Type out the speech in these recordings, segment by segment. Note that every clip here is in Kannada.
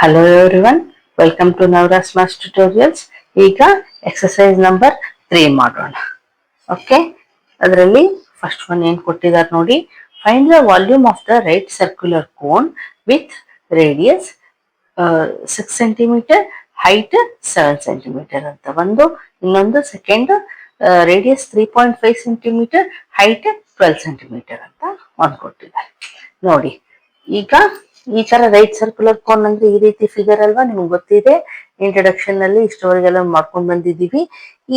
Hello everyone, welcome to Navras Maths Tutorials. ಈಗ ಎಕ್ಸಸೈಸ್ ನಂಬರ್ 3 ಮಾಡೋಣ. ಓಕೆ, ಅದರಲ್ಲಿ ಫಸ್ಟ್ ಒನ್ ಏನು ಕೊಟ್ಟಿದ್ದಾರೆ ನೋಡಿ. Find the volume of the right circular cone with radius 6 centimetre, height 7 centimetre ಅಂತ ಒಂದು. ಇನ್ನೊಂದು second radius 3.5 centimetre, height 12 centimetre ಅಂತ ಒಂದು ಕೊಟ್ಟಿದ್ದಾರೆ ನೋಡಿ. ಈಗ ಈ ತರ ರೈಟ್ ಸರ್ಕ್ಯುಲರ್ ಕೋನ್ ಅಂದ್ರೆ ಈ ರೀತಿ ಫಿಗರ್ ಅಲ್ವಾ, ನಿಮ್ಗೆ ಗೊತ್ತಿದೆ. ಇಂಟ್ರಡಕ್ಷನ್ ನಲ್ಲಿ ಇಷ್ಟವರೆಗೆಲ್ಲ ಮಾಡ್ಕೊಂಡು ಬಂದಿದ್ದೀವಿ.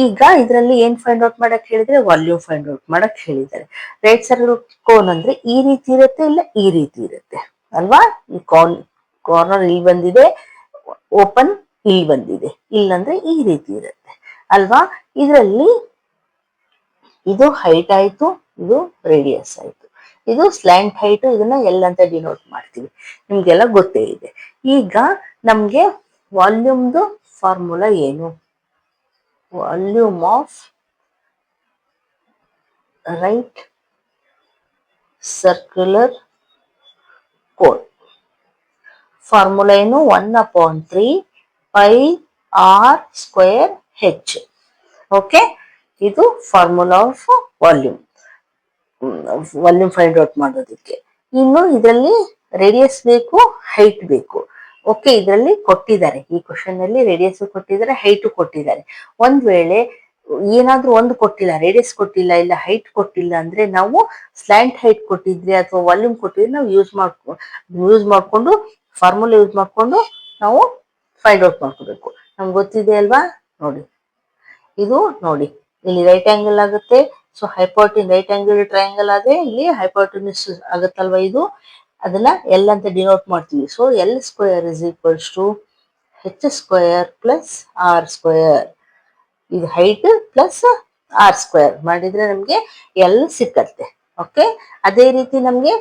ಈಗ ಇದರಲ್ಲಿ ಏನ್ ಫೈಂಡ್ ಔಟ್ ಮಾಡಕ್ ಹೇಳಿದ್ರೆ ವಾಲ್ಯೂಮ್ ಫೈಂಡ್ ಔಟ್ ಮಾಡಕ್ ಹೇಳಿದ್ದಾರೆ. ರೈಟ್ ಸರ್ಕ್ಯುಲರ್ ಕೋನ್ ಅಂದ್ರೆ ಈ ರೀತಿ ಇರುತ್ತೆ, ಇಲ್ಲ ಈ ರೀತಿ ಇರುತ್ತೆ ಅಲ್ವಾ. ಈ ಕಾರ್ನರ್ ಇಲ್ಲಿ ಬಂದಿದೆ, ಓಪನ್ ಇಲ್ಲಿ ಬಂದಿದೆ, ಇಲ್ಲಂದ್ರೆ ಈ ರೀತಿ ಇರುತ್ತೆ ಅಲ್ವಾ. ಇದರಲ್ಲಿ ಇದು ಹೈಟ್ ಆಯ್ತು, ಇದು ರೇಡಿಯಸ್ ಆಯ್ತು, ಇದು ಸ್ಲ್ಯಾಂಟ್ ಹೈಟ್, ಇದನ್ನ ಎಲ್ ಅಂತ ಡಿನೋಟ್ ಮಾಡ್ತೀವಿ, ನಿಮ್ಗೆಲ್ಲ ಗೊತ್ತೇ ಇದೆ. ಈಗ ನಮ್ಗೆ ವಾಲ್ಯೂಮ್ದು ಫಾರ್ಮುಲಾ ಏನು? Volume of right circular cone formula ಏನು? 1/3 πr²h. ಓಕೆ, ಇದು formula of volume find out ಮಾಡೋದಕ್ಕೆ. ಇನ್ನು ಇದರಲ್ಲಿ ರೇಡಿಯಸ್ ಬೇಕು, ಹೈಟ್ ಬೇಕು. ಓಕೆ, ಇದರಲ್ಲಿ ಕೊಟ್ಟಿದ್ದಾರೆ, ಈ ಕ್ವಶನ್ ಅಲ್ಲಿ ರೇಡಿಯಸ್ ಕೊಟ್ಟಿದ್ದಾರೆ, ಹೈಟ್ ಕೊಟ್ಟಿದ್ದಾರೆ. ಒಂದ್ ವೇಳೆ ಏನಾದ್ರೂ ಒಂದು ಕೊಟ್ಟಿಲ್ಲ, ರೇಡಿಯಸ್ ಕೊಟ್ಟಿಲ್ಲ, ಇಲ್ಲ ಹೈಟ್ ಕೊಟ್ಟಿಲ್ಲ ಅಂದ್ರೆ ನಾವು ಸ್ಲ್ಯಾಂಟ್ ಹೈಟ್ ಕೊಟ್ಟಿದ್ರೆ ಅಥವಾ ವಾಲ್ಯೂಮ್ ಕೊಟ್ಟಿದ್ರೆ ನಾವು ಯೂಸ್ ಮಾಡ್ಕೊಂಡು ಫಾರ್ಮುಲಾ ಯೂಸ್ ಮಾಡ್ಕೊಂಡು ನಾವು ಫೈಂಡ್ ಔಟ್ ಮಾಡ್ಕೋಬೇಕು. ನಮ್ಗೆ ಗೊತ್ತಿದೆ ಅಲ್ವಾ. ನೋಡಿ, ಇದು ನೋಡಿ, ಇಲ್ಲಿ ರೈಟ್ ಆಂಗಲ್ ಆಗುತ್ತೆ. ಸೊ ರೈಟ್ ಆಂಗಲ್ ಟ್ರಯಾಂಗಲ್ ಆದ್ರೆ ಇಲ್ಲಿ ಹೈಪೋಟೆನ್ಯೂಸ್ ಆಗುತ್ತಲ್ವಾ, ಇದು ಅದನ್ನ ಎಲ್ ಅಂತ ಡಿನೋಟ್ ಮಾಡ್ತೀವಿ. So L² = H² + R². ಇದು ಹೈಟ್ ಪ್ಲಸ್ R² ಮಾಡಿದ್ರೆ ನಮ್ಗೆ ಎಲ್ ಸಿಕ್ಕತ್ತೆ. ಓಕೆ, ಅದೇ ರೀತಿ ನಮ್ಗೆ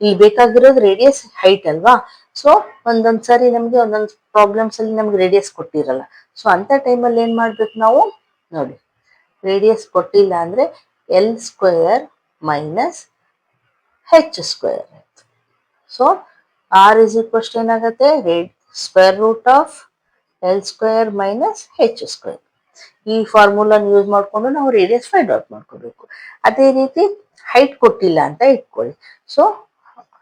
ಇಲ್ಲಿ ಬೇಕಾಗಿರೋದು ರೇಡಿಯಸ್ ಹೈಟ್ ಅಲ್ವಾ. ಸೊ ಒಂದೊಂದ್ಸರಿ ನಮ್ಗೆ ಒಂದೊಂದು ಪ್ರಾಬ್ಲಮ್ಸ್ ಅಲ್ಲಿ ನಮ್ಗೆ ರೇಡಿಯಸ್ ಕೊಟ್ಟಿರಲ್ಲ. ಸೊ ಅಂತ ಟೈಮಲ್ಲಿ ಏನ್ ಮಾಡ್ಬೇಕು ನಾವು? ನೋಡಿ, ರೇಡಿಯಸ್ ಕೊಟ್ಟಿಲ್ಲ ಅಂದ್ರೆ L² - H². ಸೊ R = ಏನಾಗುತ್ತೆ? √L² - H². ಈ ಫಾರ್ಮುಲಾನ ಯೂಸ್ ಮಾಡ್ಕೊಂಡು ನಾವು ರೇಡಿಯಸ್ ಫೈಂಡ್ ಔಟ್ ಮಾಡ್ಕೋಬೇಕು. ಅದೇ ರೀತಿ ಹೈಟ್ ಕೊಟ್ಟಿಲ್ಲ ಅಂತ ಇಟ್ಕೊಳ್ಳಿ. ಸೊ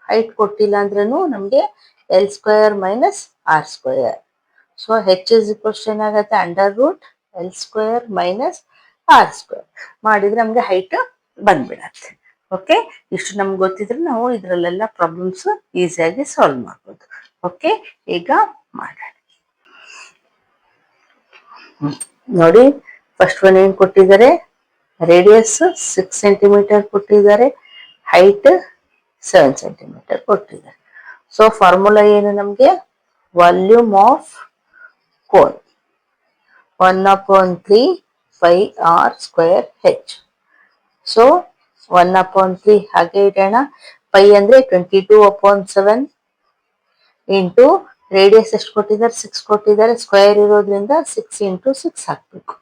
ಹೈಟ್ ಕೊಟ್ಟಿಲ್ಲ ಅಂದ್ರೂ ನಮ್ಗೆ L² - R². ಸೊ H = ಏನಾಗುತ್ತೆ? √L² - R² ಮಾಡಿದ್ರೆ ನಮ್ಗೆ ಹೈಟ್ ಬಂದ್ಬಿಡತ್ತೆ. ಓಕೆ, ಇಷ್ಟು ನಮ್ಗೆ ಗೊತ್ತಿದ್ರೆ ನಾವು ಇದ್ರಲ್ಲೆಲ್ಲ ಪ್ರಾಬ್ಲಮ್ಸ್ ಈಸಿಯಾಗಿ ಸಾಲ್ವ್ ಮಾಡ್ಬೋದು. ಓಕೆ, ಈಗ ಮಾಡೋಣ ನೋಡಿ. ಫಸ್ಟ್ ಒನ್ ಏನ್ ಕೊಟ್ಟಿದ್ದಾರೆ? ರೇಡಿಯಸ್ 6 ಸೆಂಟಿಮೀಟರ್ ಕೊಟ್ಟಿದ್ದಾರೆ, ಹೈಟ್ 7 ಸೆಂಟಿಮೀಟರ್ ಕೊಟ್ಟಿದ್ದಾರೆ. ಸೊ ಫಾರ್ಮುಲಾ ಏನು ನಮ್ಗೆ? Volume of cone 1/3 πr²h. So 1/3 ಹಾಗೆ ಇಡೋಣ. ಪೈ ಅಂದ್ರೆ 22/7 ಇಂಟು ರೇಡಿಯಸ್ ಎಷ್ಟು ಕೊಟ್ಟಿದ್ದಾರೆ? 6 ಕೊಟ್ಟಿದ್ದಾರೆ. ಸ್ಕ್ವೇರ್ ಇರೋದ್ರಿಂದ 6 × 6 ಹಾಕ್ಬೇಕು.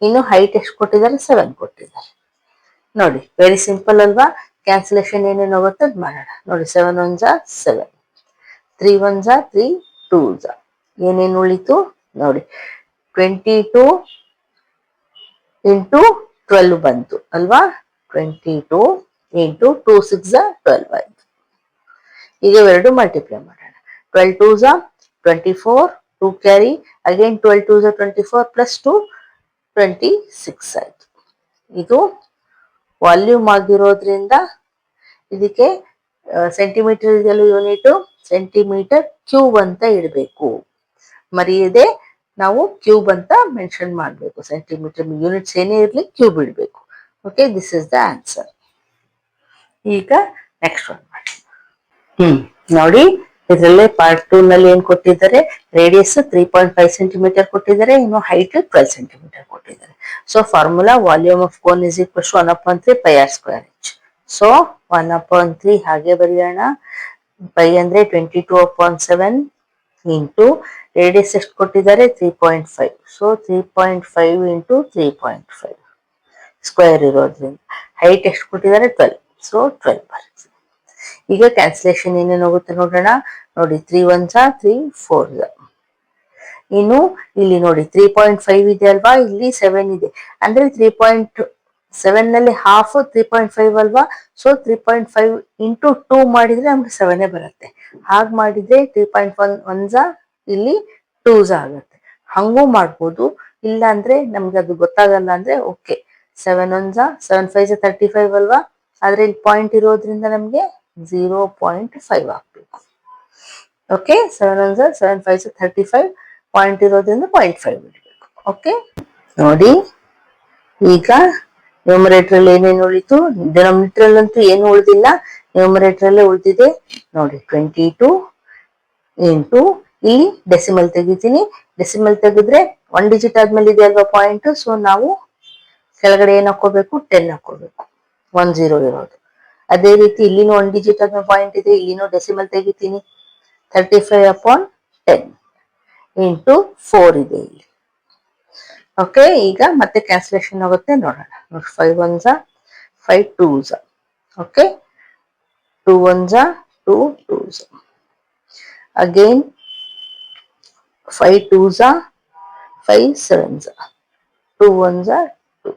ಇನ್ನು ಹೈಟ್ ಎಷ್ಟು ಕೊಟ್ಟಿದ್ದಾರೆ? 7 ಕೊಟ್ಟಿದ್ದಾರೆ. ನೋಡಿ, ವೆರಿ ಸಿಂಪಲ್ ಅಲ್ವಾ. ಕ್ಯಾನ್ಸಲೇಷನ್ ಏನೇನು ಹೋಗುತ್ತೆ ಅದು ಮಾಡೋಣ. ನೋಡಿ, 7 × 1 = 7, 3 × 1 = 3, 2 × ಏನೇನು ಉಳಿತು ನೋಡಿ, 22 × 12 ಬಂತು ಅಲ್ವಾ. 22 × 2 = 6 = 12 ಆಯ್ತು. ಈಗ ಎರಡು ಮಲ್ಟಿಪ್ಲೈ ಮಾಡೋಣ. 12 × 2 = 24, 2 ಕ್ಯಾರಿ, ಅಗೇನ್ 12 × 2 = 24 + 2 26 ಆಯ್ತು. ಇದು ವಾಲ್ಯೂಮ್ ಆಗಿರೋದ್ರಿಂದ ಇದಕ್ಕೆ ಸೆಂಟಿಮೀಟರ್ ಇದೆಲ್ಲ ಯೂನಿಟ್, ಸೆಂಟಿಮೀಟರ್ ಕ್ಯೂಬ್ ಅಂತ ಇಡಬೇಕು. ಮರೆಯದೆ ನಾವು ಕ್ಯೂಬ್ ಅಂತ ಮೆನ್ಷನ್ ಮಾಡಬೇಕು. ಸೆಂಟಿಮೀಟರ್ ಯೂನಿಟ್ಸ್ ಏನೇ ಇರಲಿ ಕ್ಯೂಬ್ ಇಡಬೇಕು. Okay, this is the answer. ಈಗ ನೆಕ್ಸ್ಟ್ ಒನ್ ಮಾಡಿ. ನೋಡಿ, ಇದರಲ್ಲೇ ಪಾರ್ಟ್ 2 ನಲ್ಲಿ ಏನ್ ಕೊಟ್ಟಿದ್ದಾರೆ? ರೇಡಿಯಸ್ 3.5 ಸೆಂಟಿಮೀಟರ್ ಕೊಟ್ಟಿದ್ದಾರೆ, ಇನ್ನು ಹೈಟ್ 12 ಸೆಂಟಿಮೀಟರ್ ಕೊಟ್ಟಿದ್ದಾರೆ. So formula volume of cone = 1/3 πr²h. So 1/3 ಹಾಗೆ ಬರೆಯೋಣ. ಪೈ ಅಂದ್ರೆ 22/7 ಇಂಟು ರೇಡಿಯಸ್ ಎಷ್ಟು ಕೊಟ್ಟಿದ್ದಾರೆ? 3.5. ಸೊ 3.5 × 3.5 ಸ್ಕ್ವೇರ್ ಇರೋದ್ರಿಂದ ಹೈಟ್ ಎಷ್ಟು ಕೊಟ್ಟಿದ್ದಾರೆ? 12. ಸೊ 12 ಬರುತ್ತೆ. ಈಗ ಕ್ಯಾನ್ಸಲೇಷನ್ ಏನೇನು ಹೋಗುತ್ತೆ ನೋಡೋಣ. ನೋಡಿ 3 1s 3 4s. ಇನ್ನು ಇಲ್ಲಿ ನೋಡಿ 3.5 ಇದೆ ಅಲ್ವಾ, ಇಲ್ಲಿ 7 ಇದೆ, ಅಂದ್ರೆ 3.7 ನಲ್ಲಿ ಹಾಫ್ 3.5 ಅಲ್ವಾ. ಸೊ 3.5 ಇಂಟು 2 ಮಾಡಿದ್ರೆ ನಮ್ಗೆ 7 ಬರುತ್ತೆ. ಹಾಗೆ ಮಾಡಿದ್ರೆ 3.1s ಇಲ್ಲಿ 2s ಆಗುತ್ತೆ. ಹಂಗೂ ಮಾಡ್ಬೋದು. ಇಲ್ಲ ಅಂದ್ರೆ ನಮ್ಗೆ ಅದು ಗೊತ್ತಾಗಲ್ಲ ಅಂದ್ರೆ ಓಕೆ, 7 1s 7 5s 35 ಅಲ್ವಾ, ಆದ್ರೆ ಇಲ್ಲಿ ಪಾಯಿಂಟ್ ಇರೋದ್ರಿಂದ ನಮ್ಗೆ 0.5 ಆಗ್ಬೇಕು. ಓಕೆ, 7 1s 7 5s 35, ಪಾಯಿಂಟ್ ಇರೋದ್ರಿಂದ 0.5 ಬಿಡ್ಬೇಕು. ಓಕೆ, ನೋಡಿ ಈಗ ನ್ಯೂಮರೇಟರ್ ಅಲ್ಲಿ ಏನೇನು ಉಳಿತು, ಡಿನಾಮಿನೇಟರ್ ಅಂತೂ ಏನು ಉಳಿದಿಲ್ಲ, ನ್ಯೂಮರೇಟರ್ ಅಲ್ಲೇ ಉಳಿದಿದೆ. ನೋಡಿ 22 ಇಂಟು ಇಲ್ಲಿ ಡೆಸಿಮಲ್ ತೆಗಿತೀನಿ. ಡೆಸಿಮಲ್ ತೆಗೆದ್ರೆ 1 ಡಿಜಿಟ್ ಆದ್ಮೇಲೆ ಇದೆ ಅಲ್ವಾ ಪಾಯಿಂಟ್, ಸೊ ನಾವು ಕೆಳಗಡೆ ಏನ್ ಹಾಕೋಬೇಕು, 10 ಹಾಕೋಬೇಕು, 10 ಇರೋದು. ಅದೇ ರೀತಿ ಇಲ್ಲಿನೂ 1 ಡಿಜಿಟ್ ಆದ್ಮೇಲೆ ಪಾಯಿಂಟ್ ಇದೆ, ಇಲ್ಲಿನೂ ಡೆಸಿಮಲ್ ತೆಗಿತೀನಿ. 35/10 ಇಂಟು 4 ಇದೆ ಇಲ್ಲಿ. ಓಕೆ, ಈಗ ಮತ್ತೆ ಕ್ಯಾನ್ಸಲೇಷನ್ ಆಗುತ್ತೆ ನೋಡೋಣ. 5 1s 5 2s. Okay, 2 1s 2 2s. Again 5 2s 5 7s. 2 1s 2.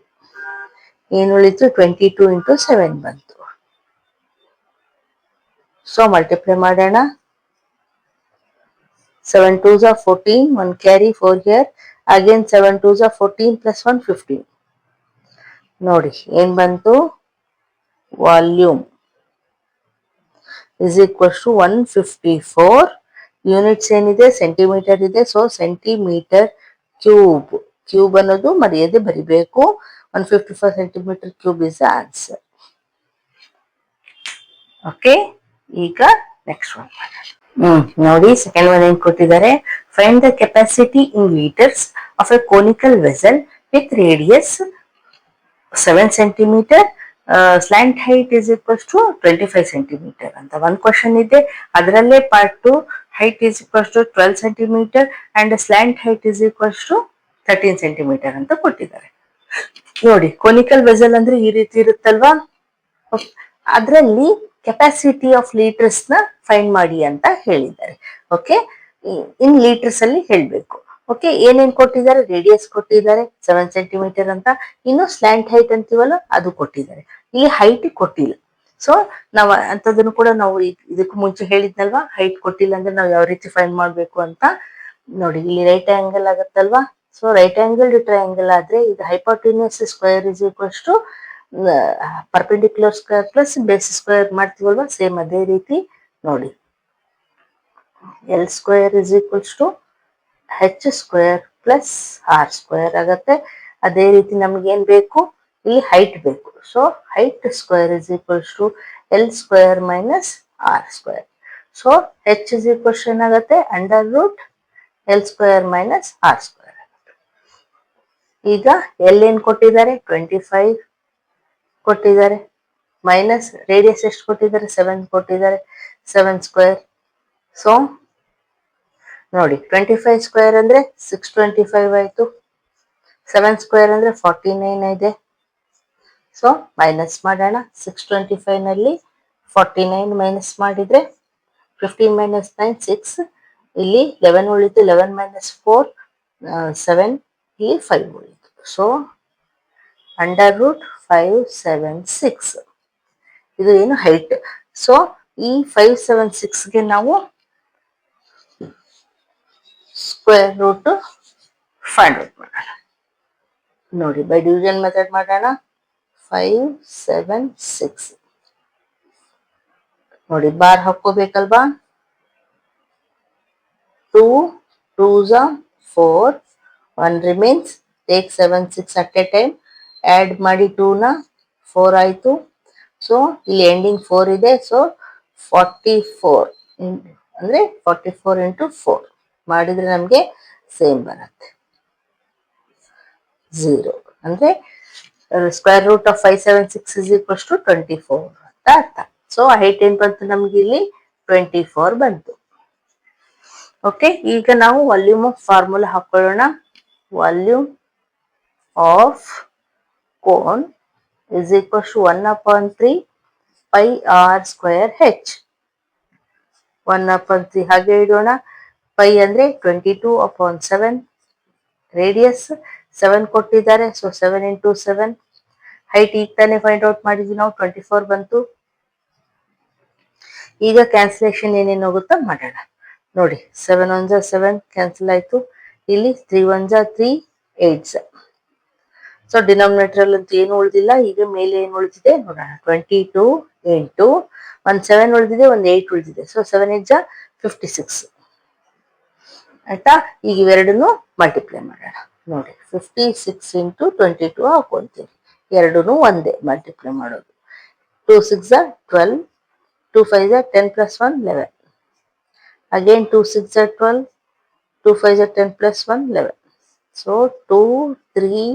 ಏನು ಉಳಿತು, 22 ಇಂಟು 7 ಬಂತು. ಸೊ ಮಲ್ಟಿಪ್ಲೈ ಮಾಡೋಣ. 7 2s 14, 1 carry 4 here. Again 7 2s 14 plus 1 15. ನೋಡಿ ಏನ್ ಬಂತು, volume is equals to 154. Units ಏನಿದೆ, ಸೆಂಟಿಮೀಟರ್ ಇದೆ. ಸೊ ಸೆಂಟಿಮೀಟರ್ ಕ್ಯೂಬ್, ಕ್ಯೂಬ್ ಅನ್ನೋದು ಮರ್ಯಾದೆ ಬರಿಬೇಕು. 154 centimetre cube is the answer. Okay, ಈಗ ನೆಕ್ಸ್ಟ್ ಒನ್ ನೋಡಿ. ಸೆಕೆಂಡ್ ಒನ್ ಏನ್ ಕೊಟ್ಟಿದ್ದಾರೆ, find the capacity in litres of a conical vessel with radius 7 centimeter, slant height is equals to 25 centimeter ಅಂತ ಒಂದು ಕ್ವಶನ್ ಇದೆ. ಅದರಲ್ಲೇ part 2, height is equals to 12 centimeter and slant height is equals to 13 centimeter ಅಂತ ಕೊಟ್ಟಿದ್ದಾರೆ. ನೋಡಿ, ಕೋನಿಕಲ್ ವೆಸಲ್ ಅಂದ್ರೆ ಈ ರೀತಿ ಇರುತ್ತಲ್ವಾ, ಅದರಲ್ಲಿ ಕೆಪಾಸಿಟಿ ಆಫ್ ಲೀಟರ್ಸ್ ನ ಫೈಂಡ್ ಮಾಡಿ ಅಂತ ಹೇಳಿದ್ದಾರೆ. ಓಕೆ, ಇನ್ ಲೀಟರ್ಸ್ ಅಲ್ಲಿ ಹೇಳ್ಬೇಕು. ಓಕೆ, ಏನೇನ್ ಕೊಟ್ಟಿದ್ದಾರೆ, ರೇಡಿಯಸ್ ಕೊಟ್ಟಿದ್ದಾರೆ 7 centimeter ಅಂತ, ಇನ್ನು ಸ್ಲ್ಯಾಂಟ್ ಹೈಟ್ ಅಂತೀವಲ್ಲ ಅದು ಕೊಟ್ಟಿದ್ದಾರೆ. ಇಲ್ಲಿ ಹೈಟ್ ಕೊಟ್ಟಿಲ್ಲ. ಸೊ ನಾವು ಅಂತದನ್ನು ಕೂಡ ನಾವು ಇದಕ್ಕೂ ಮುಂಚೆ ಹೇಳಿದ್ನಲ್ವಾ, ಹೈಟ್ ಕೊಟ್ಟಿಲ್ಲ ಅಂದ್ರೆ ನಾವು ಯಾವ ರೀತಿ ಫೈಂಡ್ ಮಾಡ್ಬೇಕು ಅಂತ. ನೋಡಿ, ಇಲ್ಲಿ ರೈಟ್ ಆಂಗಲ್ ಆಗತ್ತಲ್ವಾ. ಸೊ ರೈಟ್ ಆಂಗಲ್ ಟ್ರಯಾಂಗಲ್ ಆದ್ರೆ ಇದು hypotenuse square is equals to perpendicular square plus base square ಮಾಡ್ತೀವಲ್ವಾ, ಸೇಮ್ ಅದೇ ರೀತಿ. ನೋಡಿ, L square is equals to H square plus R square ಆಗತ್ತೆ. ಅದೇ ರೀತಿ ನಮ್ಗೆ ಏನ್ ಬೇಕು, ಇಲ್ಲಿ ಹೈಟ್ ಬೇಕು. So height square is equals to L square minus R square. So H is equals ಏನಾಗತ್ತೆ, under root L square minus R square. ಈಗ ಎಲ್ ಏನ್ ಕೊಟ್ಟಿದ್ದಾರೆ, 25 ಕೊಟ್ಟಿದ್ದಾರೆ, ಮೈನಸ್ ರೇಡಿಯಸ್ ಎಷ್ಟು ಕೊಟ್ಟಿದ್ದಾರೆ, 7 ಕೊಟ್ಟಿದ್ದಾರೆ, 7 ಸ್ಕ್ವೇರ್. ಸೊ ನೋಡಿ, 25 ಸ್ಕ್ವೇರ್ ಅಂದ್ರೆ 625 ಆಯ್ತು, 7 ಸ್ಕ್ವೇರ್ ಅಂದ್ರೆ 49 ಇದೆ. ಸೊ ಮೈನಸ್ ಮಾಡೋಣ. 625 ನಲ್ಲಿ 49 ಮೈನಸ್ ಮಾಡಿದ್ರೆ 15 ಮೈನಸ್ 9 6, ಇಲ್ಲಿ 11 ಉಳಿತು, 11 ಮೈನಸ್ 4 7, ಇಲ್ಲಿ 5 ಉಳಿತು. So under root 576. ಇದು ಏನು ಹೈಟ್. ಸೊ ಈ 576ಗೆ ನಾವು ಸ್ಕ್ವೇರ್ ರೂಟ್ ಫೈಂಡ್ ಔಟ್ ಮಾಡೋಣ. ನೋಡಿ, ಬೈ ಡಿವಿಷನ್ ಮೆಥಡ್ ಮಾಡೋಣ. 576. ನೋಡಿ, ಬಾರ್ ಹಾಕೋಬೇಕಲ್ವಾ. 2 2s 4, 1 remains. Take 7 6 at a time. Add ಮಾಡಿ 2 ನ 4 ಆಯ್ತು. ಸೊ ಇಲ್ಲಿ ಎಂಡಿಂಗ್ 4 ಇದೆ. ಸೊ 44 ಅಂದ್ರೆ 44 ಇಂಟು 4 ಮಾಡಿದ್ರೆ ನಮ್ಗೆ ಸೇಮ್ ಬರುತ್ತೆ 0. ಅಂದ್ರೆ square root of 576 is equals to 24 ಅಂತ ಅರ್ಥ. ಸೊ ಹೈಟ್ ಏನ್ ಬಂತು ನಮ್ಗೆ ಇಲ್ಲಿ 24 ಬಂತು. ಓಕೆ, ಈಗ ನಾವು ವಾಲ್ಯೂಮ್ ಆಫ್ ಫಾರ್ಮುಲಾ ಹಾಕೊಳ್ಳೋಣ. Volume of cone is equals to 1/3 pi R square H 1/3 ಹಾಗೆ ಇಡೋಣ. ಪೈ ಅಂದ್ರೆ 22/7 ರೇಡಿಯಸ್ 7 ಕೊಟ್ಟಿದ್ದಾರೆ. ಸೊ 7 ಇಂಟು 7 ಹೈಟ್ ಈಗ ತಾನೇ ಫೈಂಡ್ ಔಟ್ ಮಾಡಿದ್ವಿ ನಾವು 24 ಬಂತು. ಈಗ ಕ್ಯಾನ್ಸಲೇಷನ್ ಏನೇನು ಹೋಗುತ್ತಾ ಮಾಡೋಣ ನೋಡಿ. 7 1 7 ಕ್ಯಾನ್ಸಲ್ ಆಯ್ತು. ಇಲ್ಲಿ 3 1 3 8. ಸೊ ಡಿನಾಮಿನೇಟರ್ ಅಂತೂ ಏನು ಉಳಿದಿಲ್ಲ. ಈಗ ಮೇಲೆ ಏನು ಉಳಿದಿದೆ ನೋಡೋಣ. 22 ಇಂಟು 1 7 ಉಳಿದಿದೆ, 1 8 ಉಳಿದಿದೆ. ಸೊ 7 8 56 ಆಯ್ತಾ. ಈಗ ಇವೆರಡನ್ನು ಮಲ್ಟಿಪ್ಲೈ ಮಾಡೋಣ ನೋಡಿ. 56 ಇಂಟು 22 ಹಾಕೊಂತೀವಿ. ಎರಡೂ ಒಂದೇ ಮಲ್ಟಿಪ್ಲೈ ಮಾಡೋದು. 2 6 12, 2 5 10 plus 1 11. Again 2 6 12, 2 5 10 plus 1 11. So 2 3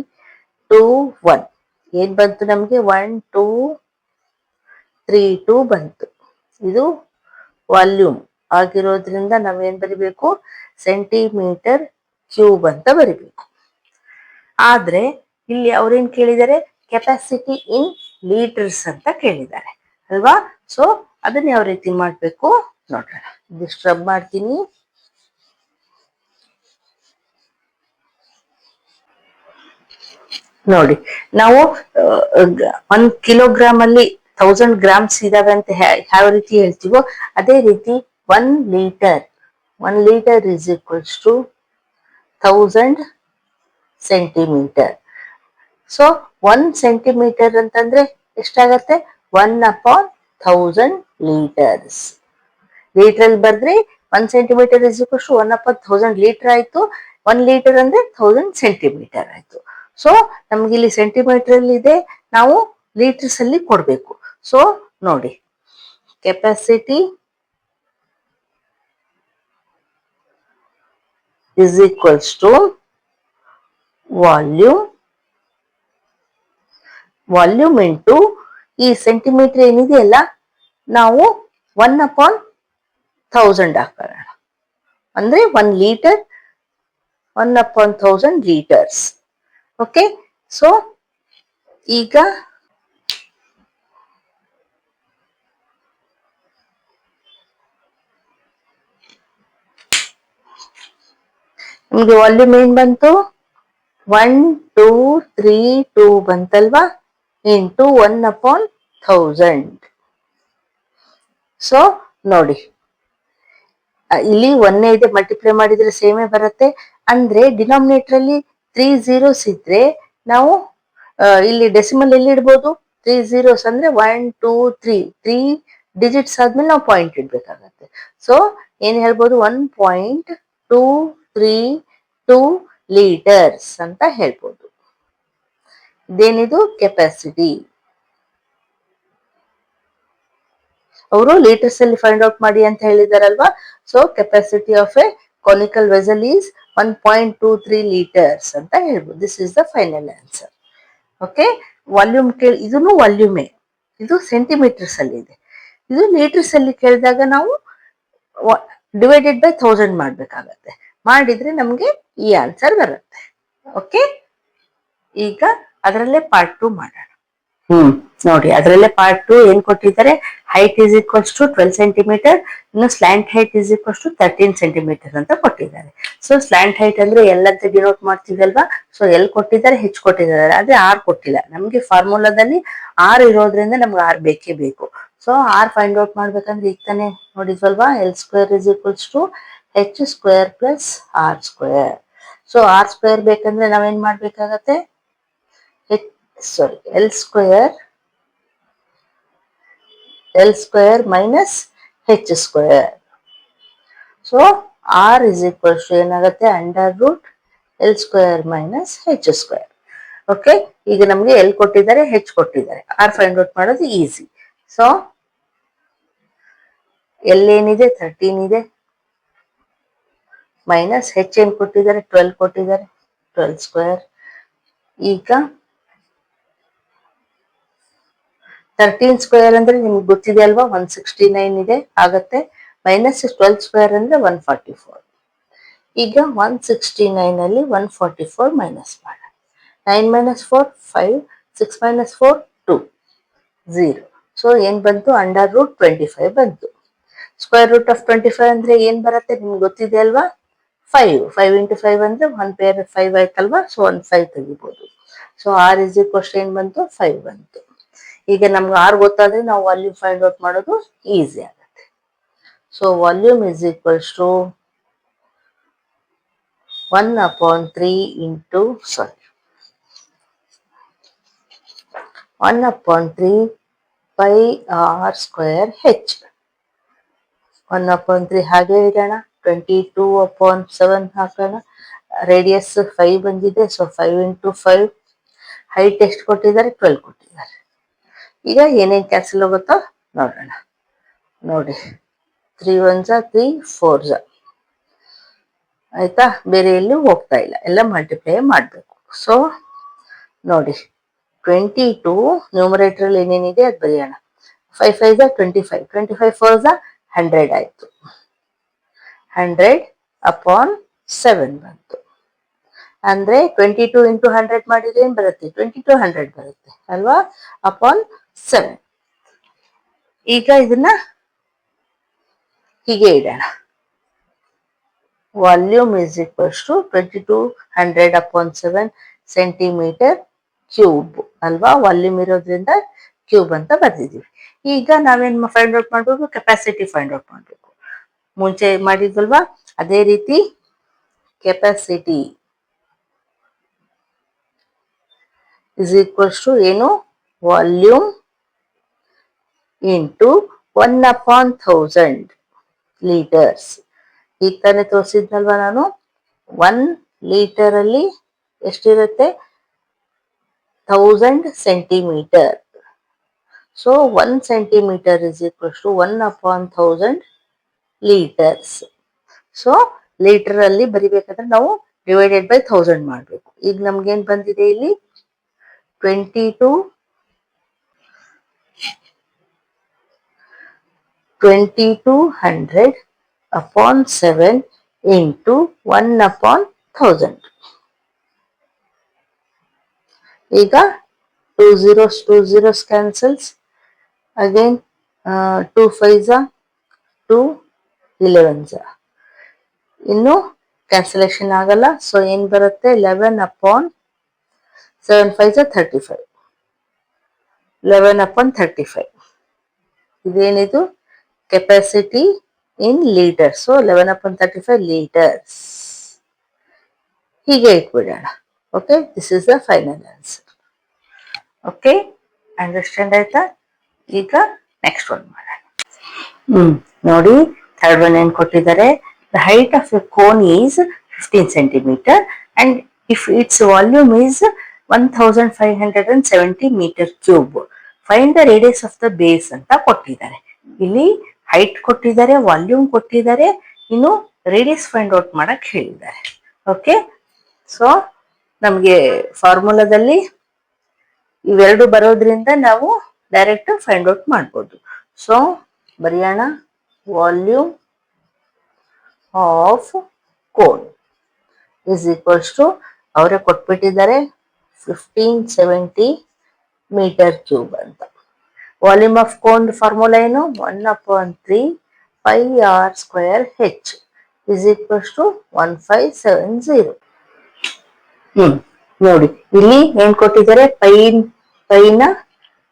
2 1 ಏನ್ ಬಂತು ನಮಗೆ? 1 2 3 2 ಬಂತು. ಇದು ವಾಲ್ಯೂಮ್ ಆಗಿರೋದ್ರಿಂದ ನಾವೇನ್ ಬರಿಬೇಕು? ಸೆಂಟಿಮೀಟರ್ ಕ್ಯೂಬ್ ಅಂತ ಬರಿಬೇಕು. ಆದ್ರೆ ಇಲ್ಲಿ ಅವ್ರೇನ್ ಕೇಳಿದ್ದಾರೆ? ಕೆಪಾಸಿಟಿ ಇನ್ ಲೀಟರ್ಸ್ ಅಂತ ಕೇಳಿದ್ದಾರೆ ಅಲ್ವಾ? ಸೊ ಅದನ್ನ ಯಾವ ರೀತಿ ಮಾಡ್ಬೇಕು ನೋಡೋಣ. ಇದಿಷ್ಟು ರಬ್ ಮಾಡ್ತೀನಿ. ನೋಡಿ, ನಾವು 1 ಕಿಲೋಗ್ರಾಮ್ ಅಲ್ಲಿ 1000 ಗ್ರಾಮ್ಸ್ ಇದಾವೆ ಅಂತ ಯಾವ ರೀತಿ ಹೇಳ್ತೀವೋ ಅದೇ ರೀತಿ 1 litre is equals to 1000 centimetre. So 1 centimetre ಅಂತಂದ್ರೆ ಎಷ್ಟಾಗತ್ತೆ? 1/1000 ಲೀಟರ್ಸ್. ಲೀಟರ್ ಬರ್ದ್ರೆ 1 centimetre is equals to 1/1000 litre ಆಯ್ತು. 1 ಲೀಟರ್ ಅಂದ್ರೆ 1000 ಸೆಂಟಿಮೀಟರ್ ಆಯ್ತು. ಸೊ ನಮ್ಗೆ ಇಲ್ಲಿ ಸೆಂಟಿಮೀಟರ್ ಅಲ್ಲಿ ಇದೆ, ನಾವು ಲೀಟರ್ಸ್ ಅಲ್ಲಿ ಕೊಡ್ಬೇಕು. ಸೊ ನೋಡಿ, capacity is equals to volume into ಈ ಸೆಂಟಿಮೀಟರ್ ಏನಿದೆಯಲ್ಲ, ನಾವು 1/1000 ಹಾಕೋಣ. ಅಂದ್ರೆ 1 ಲೀಟರ್ 1/1000 ಲೀಟರ್ಸ್. ಓಕೆ. ಸೊ ಈಗ ನಮ್ಗೆ ವಾಲ್ಯೂಮ್ ಏನ್ ಬಂತು? 1 2 3 2 ಬಂತಲ್ವಾ? ಇಂಟು 1/1000. ಸೊ ನೋಡಿ, ಇಲ್ಲಿ 1 ಇದೆ, ಮಲ್ಟಿಪ್ಲೈ ಮಾಡಿದ್ರೆ ಸೇಮೇ ಬರುತ್ತೆ. ಅಂದ್ರೆ ಡಿನಾಮಿನೇಟರ್ ಅಲ್ಲಿ 3 zeros ಇದ್ರೆ ನಾವು ಇಲ್ಲಿ ಡೆಸಿಮಲ್ ಎಲ್ಲಿ ಇಡ್ಬೋದು? 3 zeros ಅಂದ್ರೆ 1 2 3 ಡಿಜಿಟ್ಸ್ ಆದ್ಮೇಲೆ ನಾವು ಪಾಯಿಂಟ್ ಇಡ್ಬೇಕಾಗತ್ತೆ. ಸೊ ಏನ್ ಹೇಳ್ಬೋದು? 1.232 ಲೀಟರ್ಸ್ ಅಂತ ಹೇಳ್ಬೋದು. ಇದೇನಿದು? ಕೆಪಾಸಿಟಿ. ಅವರು ಲೀಟರ್ಸ್ ಅಲ್ಲಿ ಫೈಂಡ್ ಔಟ್ ಮಾಡಿ ಅಂತ ಹೇಳಿದಾರಲ್ವಾ? So capacity of a conical vessel is 1.23 liters ಅಂತ ಹೇಳ್ಬೋದು. This is the final answer. Okay. Volume ಇದನ್ನು ವಾಲ್ಯೂಮೇ, ಇದು ಸೆಂಟಿಮೀಟರ್ಸ್ ಅಲ್ಲಿ ಇದೆ. ಇದು ಲೀಟರ್ಸ್ ಅಲ್ಲಿ ಕೇಳಿದಾಗ ನಾವು ಡಿವೈಡೆಡ್ ಬೈ 1000 ಮಾಡ್ಬೇಕಾಗತ್ತೆ. ಮಾಡಿದ್ರೆ ನಮ್ಗೆ ಈ ಆನ್ಸರ್ ಬರುತ್ತೆ. ಓಕೆ. ಈಗ ಅದರಲ್ಲೇ ಪಾರ್ಟ್ 2 ಮಾಡೋಣ. ನೋಡಿ, ಅದರಲ್ಲೇ ಪಾರ್ಟ್ 2 ಏನ್ ಕೊಟ್ಟಿದ್ದಾರೆ? Height is equals to 12 centimetre, ಇನ್ನು slant height is equals to 13 centimetre ಅಂತ ಕೊಟ್ಟಿದ್ದಾರೆ. ಸೊ ಸ್ಲ್ಯಾಂಟ್ ಹೈಟ್ ಅಂದ್ರೆ ಎಲ್ ಅಂತ ಡಿನೋಟ್ ಮಾಡ್ತೀವಿ ಅಲ್ವಾ? ಸೊ ಎಲ್ ಕೊಟ್ಟಿದ್ದಾರೆ, ಹೆಚ್ ಕೊಟ್ಟಿದ್ದಾರೆ, ಆದ್ರೆ ಆರ್ ಕೊಟ್ಟಿಲ್ಲ. ನಮ್ಗೆ ಫಾರ್ಮುಲಾದಲ್ಲಿ ಆರ್ ಇರೋದ್ರಿಂದ ನಮ್ಗೆ ಆರ್ ಬೇಕೇ ಬೇಕು. ಸೊ ಆರ್ ಫೈಂಡ್ ಔಟ್ ಮಾಡ್ಬೇಕಂದ್ರೆ ಈಗ ತಾನೇ ನೋಡಿದ್ವಲ್ವಾ? L square is equals to H square plus R square. So R square ಬೇಕಂದ್ರೆ ನಾವೇನ್ ಮಾಡ್ಬೇಕಾಗತ್ತೆ? L square minus H square. So R is equal to ಏನಾಗುತ್ತೆ? Under root L square minus H square. Okay. ಈಗ ನಮ್ಗೆ L ಕೊಟ್ಟಿದ್ದಾರೆ, H ಕೊಟ್ಟಿದ್ದಾರೆ, R ಫೈಂಡ್ ಔಟ್ ಮಾಡೋದು ಈಸಿ. ಸೊ L ಏನಿದೆ? 13 ಇದೆ, ಮೈನಸ್ H ಏನ್ ಕೊಟ್ಟಿದ್ದಾರೆ? 12 ಕೊಟ್ಟಿದ್ದಾರೆ, 12 ಸ್ಕ್ವೇರ್. ಈಗ 13 ಸ್ಕ್ವೇರ್ ಅಂದ್ರೆ ನಿಮ್ಗೆ ಗೊತ್ತಿದೆ ಅಲ್ವಾ? 169 ಇದೆ ಆಗತ್ತೆ. ಮೈನಸ್ 12 ಸ್ಕ್ವೇರ್ ಅಂದ್ರೆ 144. ಈಗ 169 ಅಲ್ಲಿ 144 ಮೈನಸ್ ಮಾಡೋಣ. 9 - 4 5, 6 - 4 2 0. ಸೊ ಏನ್ ಬಂತು, √25 ಬಂತು. ಸ್ಕ್ವೇರ್ ರೂಟ್ ಆಫ್ 25 ಅಂದ್ರೆ ಏನ್ ಬರುತ್ತೆ ನಿಮ್ಗೆ ಗೊತ್ತಿದೆ ಅಲ್ವಾ, 5. 5 ಇಂಟು 5 ಅಂದ್ರೆ 1 ಪೇರ್ 5 ಆಯ್ತಲ್ವಾ, ಸೊ 1 5 ತೆಗಿಬಹುದು. ಸೊ ಆರ್ ಇಸ್ ಈಕ್ವಲ್ ಏನ್ ಬಂತು, 5 ಬಂತು. ಈಗ ನಮ್ಗೆ ಆರ್ ಗೊತ್ತಾದ್ರೆ ನಾವು ವಾಲ್ಯೂಮ್ ಫೈಂಡ್ ಔಟ್ ಮಾಡೋದು ಈಸಿ ಆಗುತ್ತೆ. So volume is equals to 1/3 into 1/3 pi R square H. 1/3 ಹಾಗೆ ಇಡೋಣ, 22/7 ಹಾಕೋಣ. ರೇಡಿಯಸ್ 5 ಬಂದಿದೆ, ಸೊ 5 ಇಂಟು 5. ಹೈಟ್ ಎಷ್ಟು ಕೊಟ್ಟಿದ್ದಾರೆ, 12 ಕೊಟ್ಟಿದ್ದಾರೆ. ಈಗ ಏನೇನು ಕ್ಯಾನ್ಸಲ್ ಹೋಗುತ್ತೋ ನೋಡೋಣ. ನೋಡಿ, 3 1s 3 4s ಆಯ್ತಾ, ಬೇರೆ ಎಲ್ಲೂ ಹೋಗ್ತಾ ಇಲ್ಲ, ಎಲ್ಲ ಮಲ್ಟಿಪ್ಲೈ ಮಾಡಬೇಕು. ಸೊ ನೋಡಿ, 22 ನ್ಯೂಮರೇಟರ್ ಅಲ್ಲಿ ಏನೇನಿದೆ ಅದು ಬರೆಯೋಣ. 5 5s 25, 25 4s 100 ಆಯ್ತು. 100/7 ಬಂತು. ಅಂದ್ರೆ 22 ಇಂಟು 100 ಮಾಡಿದ್ರೆ ಏನ್ ಬರುತ್ತೆ, 2200 ಬರುತ್ತೆ ಅಲ್ವಾ, /7. ಈಗ ಇದನ್ನ ಹೀಗೆ ಇಡೋಣ. Volume is equals to 2200/7 centimetre cube ಅಲ್ವಾ, ವಾಲ್ಯೂಮ್ ಇರೋದ್ರಿಂದ ಕ್ಯೂಬ್ ಅಂತ ಬರ್ದಿದೀವಿ. ಈಗ ನಾವೇನ್ ಫೈಂಡ್ ಔಟ್ ಮಾಡ್ಬೇಕು, ಕೆಪಾಸಿಟಿ ಫೈಂಡ್ ಔಟ್ ಮಾಡ್ಬೇಕು. ಮುಂಚೆ ಮಾಡಿದ್ವಲ್ವಾ, ಅದೇ ರೀತಿ ಕೆಪಾಸಿಟಿ ಇಸ್ ಈಕ್ವಲ್ಸ್ ಟು ಏನು, ವಾಲ್ಯೂಮ್ ಇಂಟು 1/1000 ಲೀಟರ್ಸ್. ಈಗ ತಾನೇ ತೋರಿಸಿದ್ನಲ್ವಾ ನಾನು, 1 ಲೀಟರ್ ಅಲ್ಲಿ ಎಷ್ಟಿರುತ್ತೆ, 1000 centimetre. So 1 centimetre is equals to 1/1000 litres. So litre ಅಲ್ಲಿ ಬರಿಬೇಕಾದ್ರೆ ನಾವು ಡಿವೈಡೆಡ್ ಬೈ 1000 ಮಾಡಬೇಕು. ಈಗ ನಮ್ಗೇನ್ ಬಂದಿದೆ ಇಲ್ಲಿ, 2200/7 ಇಂಟು 1/1000. ಈಗ 2 zeros cancels. Again 2 5s 2 11s. ಇನ್ನು ಕ್ಯಾನ್ಸಲೇಷನ್ ಆಗಲ್ಲ. ಸೊ ಏನ್ ಬರುತ್ತೆ, 11/7 5s 35. 11/35. ಇದೇನಿದು, capacity in litres. So 11/35 litres. ಹೀಗೆ ಇಟ್ಬಿಡೋಣ. Okay, this is the final answer. Okay, understand ಆಯ್ತಾ? ಈಗ ನೆಕ್ಸ್ಟ್ ಒನ್ ಮಾಡೋಣ. ನೋಡಿ, ಥರ್ಡ್ ಒನ್ ಏನ್ ಕೊಟ್ಟಿದ್ದಾರೆ, the height of A cone is 15 centimeter and if its volume is 1570 meter cube, find the radius of the base ಅಂತ ಕೊಟ್ಟಿದ್ದಾರೆ. ಇಲ್ಲಿ ಹೈಟ್ ಕೊಟ್ಟಿದ್ದಾರೆ, ವಾಲ್ಯೂಮ್ ಕೊಟ್ಟಿದ್ದಾರೆ, ಇನ್ನು ರೇಡಿಯಸ್ ಫೈಂಡ್ ಔಟ್ ಮಾಡಕ್ ಹೇಳಿದ್ದಾರೆ. ಓಕೆ, ಸೊ ನಮ್ಗೆ ಫಾರ್ಮುಲಾದಲ್ಲಿ ಇವೆರಡು ಬರೋದ್ರಿಂದ ನಾವು ಡೈರೆಕ್ಟ್ ಫೈಂಡ್ ಔಟ್ ಮಾಡ್ಬೋದು. ಸೊ ಬರೆಯೋಣ, volume of cone is equals to, ಅವರೇ ಕೊಟ್ಬಿಟ್ಟಿದ್ದಾರೆ 1570 ಮೀಟರ್ ಕ್ಯೂಬ್ ಅಂತ. ವಾಲ್ಯೂಮ್ ಆಫ್ ಕೋನ್ ಫಾರ್ಮುಲಾ ಏನು, 1/3 pi R square H is equals to 1570. ನೋಡಿ, ಇಲ್ಲಿ ಏನ್ ಕೊಟ್ಟಿದ್ದಾರೆ, ಪೈನ